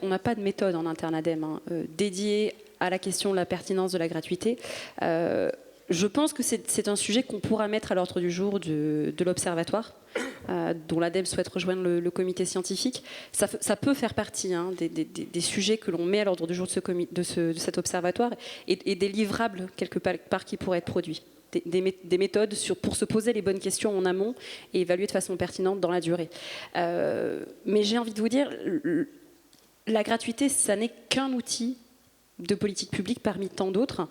on n'a pas de méthode en interne ADEME dédiée à la question de la pertinence de la gratuité. Je pense que c'est un sujet qu'on pourra mettre à l'ordre du jour de l'Observatoire, dont l'ADEME souhaite rejoindre le comité scientifique. Ça peut faire partie des sujets que l'on met à l'ordre du jour de cet observatoire et des livrables quelque part qui pourraient être produits. Des méthodes pour se poser les bonnes questions en amont et évaluer de façon pertinente dans la durée. Mais j'ai envie de vous dire, la gratuité, ça n'est qu'un outil de politique publique parmi tant d'autres.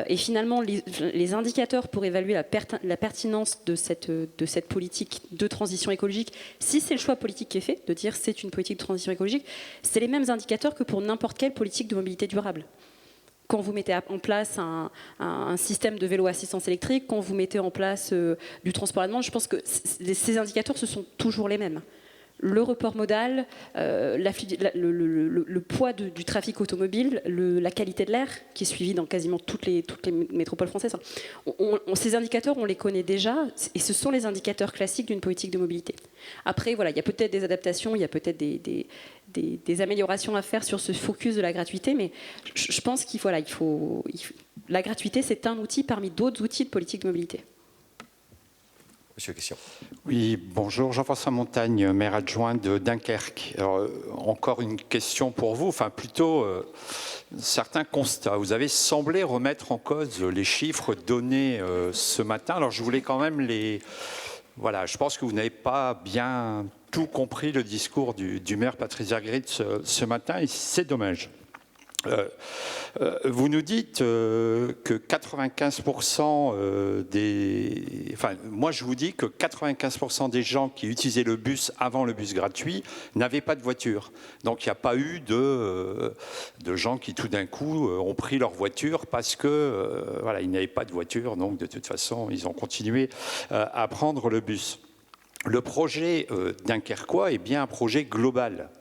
Et finalement, les indicateurs pour évaluer la pertinence de cette politique de transition écologique, si c'est le choix politique qui est fait, de dire c'est une politique de transition écologique, c'est les mêmes indicateurs que pour n'importe quelle politique de mobilité durable. Quand vous mettez en place un système de vélo à assistance électrique, quand vous mettez en place du transport à la demande, je pense que ces indicateurs, ce sont toujours les mêmes. le report modal, le poids du trafic automobile, la qualité de l'air, qui est suivie dans quasiment toutes les métropoles françaises. Ces indicateurs, on les connaît déjà, et ce sont les indicateurs classiques d'une politique de mobilité. Après, voilà, il y a peut-être des adaptations, il y a peut-être des améliorations à faire sur ce focus de la gratuité, mais je pense la gratuité, c'est un outil parmi d'autres outils de politique de mobilité. Monsieur, question. Oui, bonjour, Jean-François Montagne, maire adjoint de Dunkerque. Alors, encore une question pour vous, enfin plutôt certains constats. Vous avez semblé remettre en cause les chiffres donnés ce matin. Alors je voulais quand même Voilà, je pense que vous n'avez pas bien tout compris le discours du maire Patrice Vergrit ce matin, et c'est dommage. Vous nous dites que 95% Enfin, moi je vous dis que 95% des gens qui utilisaient le bus avant le bus gratuit n'avaient pas de voiture. Donc il n'y a pas eu de gens qui tout d'un coup ont pris leur voiture parce que voilà, ils n'avaient pas de voiture. Donc de toute façon, ils ont continué à prendre le bus. Le projet dunkerquois est bien un projet global,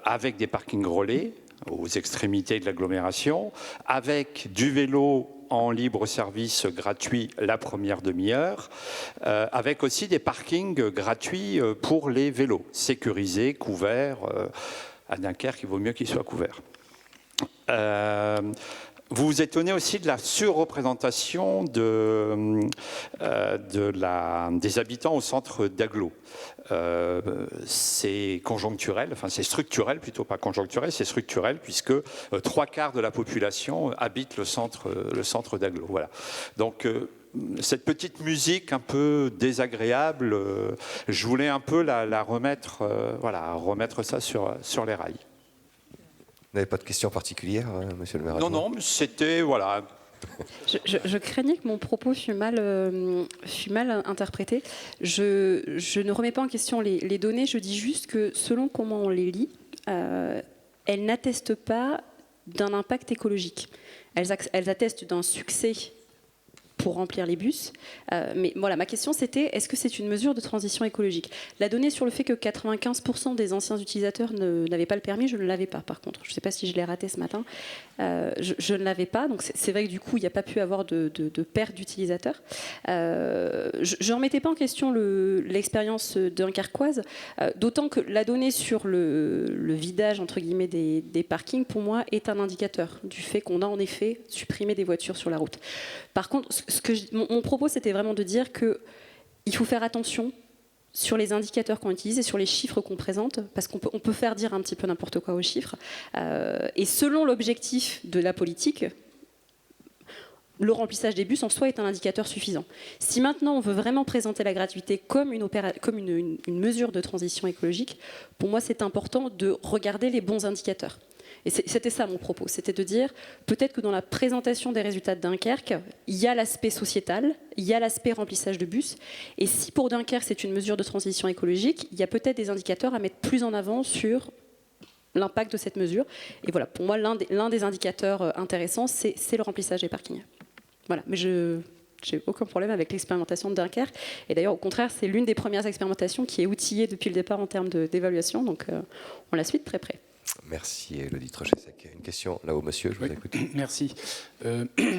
avec des parkings relais aux extrémités de l'agglomération, avec du vélo en libre service gratuit la première demi-heure, avec aussi des parkings gratuits pour les vélos, sécurisés, couverts. À Dunkerque, il vaut mieux qu'ils soient couverts. Vous vous étonnez aussi de la surreprésentation des habitants au centre d'agglo. C'est conjoncturel, enfin c'est structurel plutôt, pas conjoncturel, c'est structurel puisque 3/4 de la population habite le centre d'agglo. Voilà. Donc cette petite musique un peu désagréable, je voulais un peu la remettre, remettre ça sur les rails. Vous n'avez pas de questions particulières, monsieur le maire? Non, mais c'était, voilà. Je craignais que mon propos fût mal interprété. Je ne remets pas en question les données, je dis juste que selon comment on les lit, elles n'attestent pas d'un impact écologique. Elles attestent d'un succès pour remplir les bus. Mais voilà, ma question c'était, est-ce que c'est une mesure de transition écologique? La donnée sur le fait que 95% des anciens utilisateurs n'avaient pas le permis, je ne l'avais pas par contre. Je ne sais pas si je l'ai raté ce matin. Je ne l'avais pas, donc c'est vrai que du coup, il n'y a pas pu avoir de perte d'utilisateurs. Je ne remettais pas en question l'expérience dunkerquoise, d'autant que la donnée sur le vidage, entre guillemets, des parkings, pour moi, est un indicateur du fait qu'on a en effet supprimé des voitures sur la route. Par contre, mon propos, c'était vraiment de dire qu'il faut faire attention sur les indicateurs qu'on utilise et sur les chiffres qu'on présente, parce qu'on peut faire dire un petit peu n'importe quoi aux chiffres. Et selon l'objectif de la politique, le remplissage des bus en soi est un indicateur suffisant. Si maintenant on veut vraiment présenter la gratuité comme une mesure de transition écologique, pour moi c'est important de regarder les bons indicateurs. Et c'était ça mon propos, c'était de dire peut-être que dans la présentation des résultats de Dunkerque, il y a l'aspect sociétal, il y a l'aspect remplissage de bus, et si pour Dunkerque c'est une mesure de transition écologique, il y a peut-être des indicateurs à mettre plus en avant sur l'impact de cette mesure. Et voilà, pour moi l'un des indicateurs intéressants, c'est le remplissage des parkings. Voilà, mais j'ai aucun problème avec l'expérimentation de Dunkerque. Et d'ailleurs, au contraire, c'est l'une des premières expérimentations qui est outillée depuis le départ en termes d'évaluation, donc on la suit de très près. Merci Élodie Trochesec. Une question là-haut, monsieur, je vous écoute. Merci.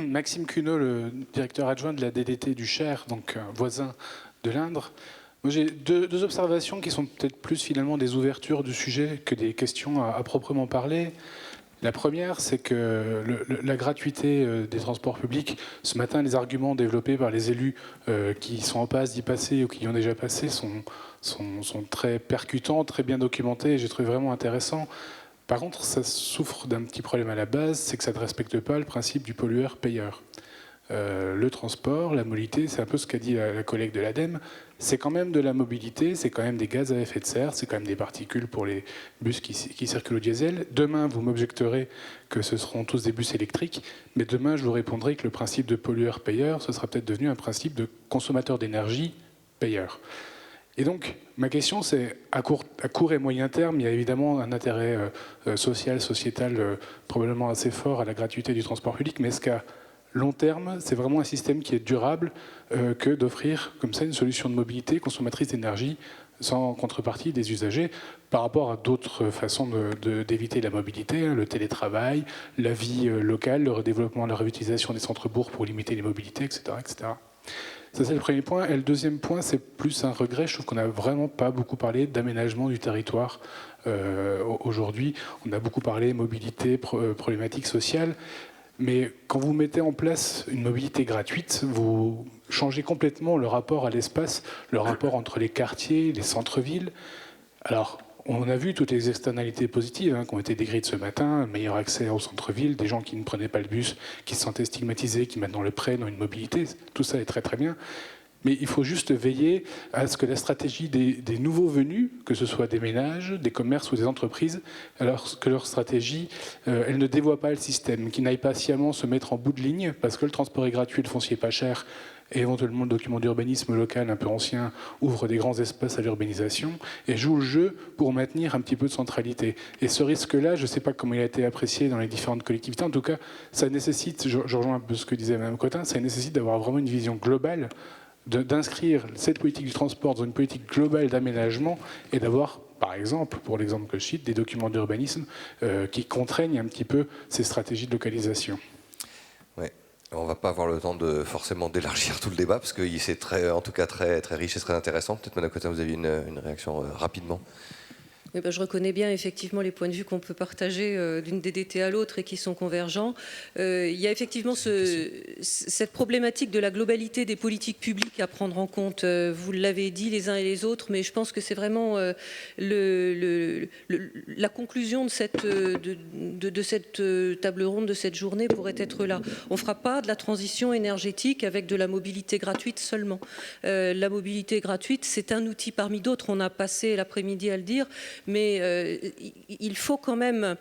Maxime Cuneau, le directeur adjoint de la DDT du Cher, donc voisin de l'Indre. Moi, j'ai deux observations qui sont peut-être plus finalement des ouvertures du sujet que des questions à proprement parler. La première, c'est que la gratuité des transports publics, ce matin, les arguments développés par les élus qui sont en passe d'y passer ou qui y ont déjà passé sont très percutants, très bien documentés, et j'ai trouvé vraiment intéressant. Par contre, ça souffre d'un petit problème à la base, c'est que ça ne respecte pas le principe du pollueur-payeur. Le transport, la mobilité, c'est un peu ce qu'a dit la collègue de l'ADEME, c'est quand même de la mobilité, c'est quand même des gaz à effet de serre, c'est quand même des particules pour les bus qui circulent au diesel. Demain, vous m'objecterez que ce seront tous des bus électriques, mais demain, je vous répondrai que le principe de pollueur-payeur, ce sera peut-être devenu un principe de consommateur d'énergie payeur. Et donc, ma question, c'est à court et moyen terme, il y a évidemment un intérêt social, sociétal probablement assez fort à la gratuité du transport public, mais est-ce qu'à long terme, c'est vraiment un système qui est durable que d'offrir comme ça une solution de mobilité consommatrice d'énergie sans contrepartie des usagers par rapport à d'autres façons d'éviter la mobilité, le télétravail, la vie locale, le redéveloppement, la réutilisation des centres-bourgs pour limiter les mobilités, etc. etc. Ça, c'est le premier point. Et le deuxième point, c'est plus un regret. Je trouve qu'on n'a vraiment pas beaucoup parlé d'aménagement du territoire aujourd'hui. On a beaucoup parlé mobilité, problématiques sociales. Mais quand vous mettez en place une mobilité gratuite, vous changez complètement le rapport à l'espace, le rapport entre les quartiers, les centres-villes. Alors, on a vu toutes les externalités positives qui ont été décrites ce matin, un meilleur accès au centre-ville, des gens qui ne prenaient pas le bus, qui se sentaient stigmatisés, qui maintenant le prennent, ont une mobilité. Tout ça est très très bien. Mais il faut juste veiller à ce que la stratégie des nouveaux venus, que ce soit des ménages, des commerces ou des entreprises, alors que leur stratégie, elle ne dévoie pas le système, qu'ils n'aillent pas sciemment se mettre en bout de ligne, parce que le transport est gratuit, le foncier pas cher, et éventuellement le document d'urbanisme local un peu ancien ouvre des grands espaces à l'urbanisation, et joue le jeu pour maintenir un petit peu de centralité. Et ce risque-là, je ne sais pas comment il a été apprécié dans les différentes collectivités, en tout cas, ça nécessite, je rejoins un peu ce que disait Mme Cotin, ça nécessite d'avoir vraiment une vision globale, d'inscrire cette politique du transport dans une politique globale d'aménagement et d'avoir, par exemple, pour l'exemple que je cite, des documents d'urbanisme qui contraignent un petit peu ces stratégies de localisation. Ouais. On ne va pas avoir le temps de forcément d'élargir tout le débat parce que c'est en tout cas très, très riche et très intéressant. Peut-être, Mme Cotin, vous avez une réaction rapidement. Eh ben, je reconnais bien effectivement les points de vue qu'on peut partager d'une DDT à l'autre et qui sont convergents. Il y a effectivement cette problématique de la globalité des politiques publiques à prendre en compte. Vous l'avez dit les uns et les autres, mais je pense que c'est vraiment la conclusion de cette table ronde, de cette journée pourrait être là. On ne fera pas de la transition énergétique avec de la mobilité gratuite seulement. La mobilité gratuite, c'est un outil parmi d'autres. On a passé l'après-midi à le dire. Mais il faut quand même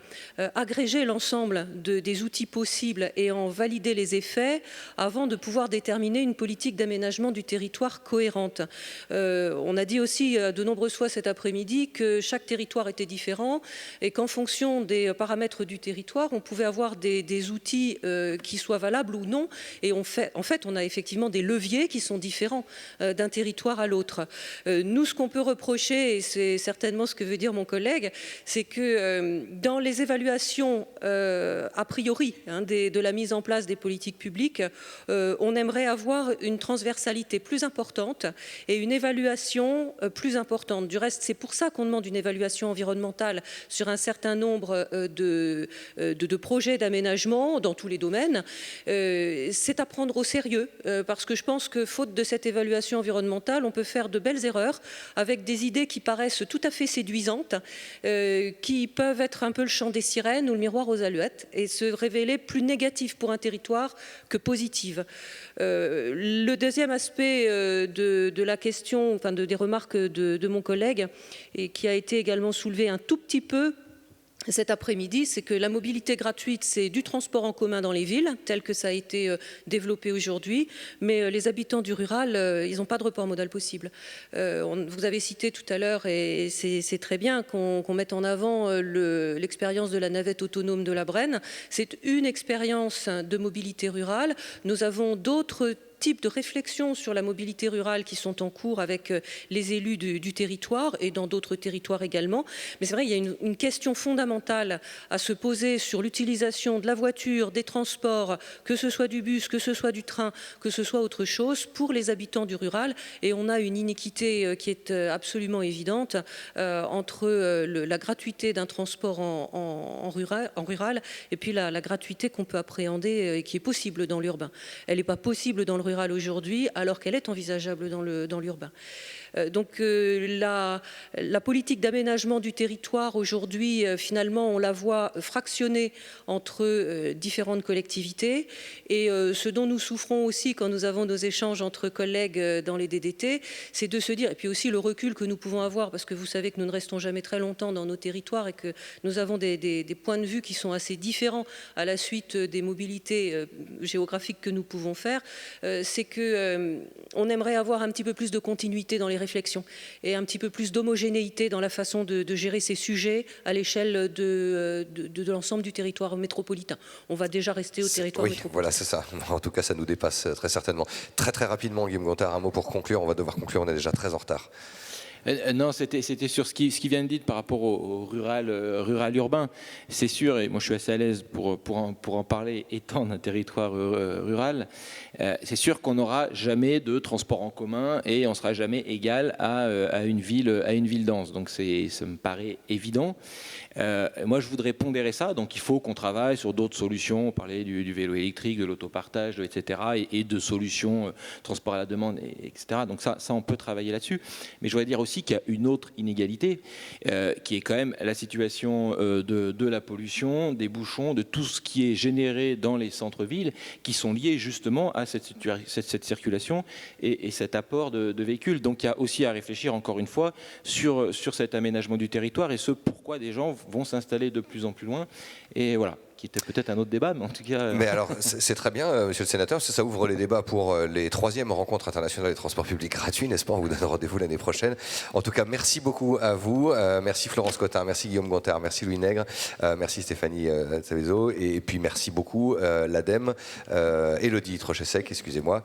agréger l'ensemble des outils possibles et en valider les effets avant de pouvoir déterminer une politique d'aménagement du territoire cohérente. On a dit aussi de nombreuses fois cet après-midi que chaque territoire était différent et qu'en fonction des paramètres du territoire, on pouvait avoir des outils qui soient valables ou non. Et en fait, on a effectivement des leviers qui sont différents d'un territoire à l'autre. Nous, ce qu'on peut reprocher, et c'est certainement ce que veut dire mon collègue, c'est que dans les évaluations a priori de la mise en place des politiques publiques, on aimerait avoir une transversalité plus importante et une évaluation plus importante. Du reste, c'est pour ça qu'on demande une évaluation environnementale sur un certain nombre de projets d'aménagement dans tous les domaines. C'est à prendre au sérieux parce que je pense que faute de cette évaluation environnementale, on peut faire de belles erreurs avec des idées qui paraissent tout à fait séduisantes, qui peuvent être un peu le chant des sirènes ou le miroir aux alouettes et se révéler plus négatives pour un territoire que positives. Le deuxième aspect de la question, enfin des remarques de mon collègue, et qui a été également soulevé un tout petit peu cet après-midi, c'est que la mobilité gratuite, c'est du transport en commun dans les villes, tel que ça a été développé aujourd'hui, mais les habitants du rural, ils n'ont pas de report modal possible. Vous avez cité tout à l'heure, et c'est très bien qu'on mette en avant l'expérience de la navette autonome de la Brenne. C'est une expérience de mobilité rurale. Nous avons d'autres types de réflexions sur la mobilité rurale qui sont en cours avec les élus du territoire et dans d'autres territoires également. Mais c'est vrai, il y a une question fondamentale à se poser sur l'utilisation de la voiture, des transports, que ce soit du bus, que ce soit du train, que ce soit autre chose, pour les habitants du rural. Et on a une iniquité qui est absolument évidente entre la gratuité d'un transport en rural et puis la gratuité qu'on peut appréhender et qui est possible dans l'urbain. Elle n'est pas possible dans le rural aujourd'hui, alors qu'elle est envisageable dans l'urbain. Donc la politique d'aménagement du territoire aujourd'hui, finalement, on la voit fractionnée entre différentes collectivités. Et ce dont nous souffrons aussi quand nous avons nos échanges entre collègues dans les DDT, c'est de se dire, et puis aussi le recul que nous pouvons avoir, parce que vous savez que nous ne restons jamais très longtemps dans nos territoires et que nous avons des points de vue qui sont assez différents à la suite des mobilités géographiques que nous pouvons faire, c'est qu'on aimerait avoir un petit peu plus de continuité dans les réflexions et un petit peu plus d'homogénéité dans la façon de gérer ces sujets à l'échelle de l'ensemble du territoire métropolitain. On va déjà rester au territoire métropolitain. Oui, voilà, c'est ça. En tout cas, ça nous dépasse très certainement. Très, très rapidement, Guillaume Gontard, un mot pour conclure. On va devoir conclure, on est déjà très en retard. Non, c'était sur ce qui vient de dire par rapport au rural urbain. C'est sûr, et moi je suis assez à l'aise pour en parler, étant d'un territoire rural. C'est sûr qu'on n'aura jamais de transport en commun et on sera jamais égal à une ville dense. Donc ça me paraît évident. Moi, je voudrais pondérer ça. Donc, il faut qu'on travaille sur d'autres solutions. On parlait du vélo électrique, de l'autopartage, etc. Et de solutions transport à la demande, etc. Donc, ça, on peut travailler là-dessus. Mais je voudrais dire aussi qu'il y a une autre inégalité qui est quand même la situation de la pollution, des bouchons, de tout ce qui est généré dans les centres-villes qui sont liés justement à cette circulation et cet apport de véhicules. Donc, il y a aussi à réfléchir, encore une fois, sur cet aménagement du territoire et ce pourquoi des gens vont s'installer de plus en plus loin. Et voilà, qui était peut-être un autre débat, mais en tout cas... Mais alors, c'est très bien, monsieur le sénateur, parce que ça ouvre les débats pour les 3e rencontres internationales des transports publics gratuits, n'est-ce pas? On vous donne rendez-vous l'année prochaine. En tout cas, merci beaucoup à vous. Merci Florence Cottin, merci Guillaume Gontard, merci Louis Nègre, merci Stéphanie Tsavezo, et puis merci beaucoup l'ADEME, Élodie Trochesec, excusez-moi.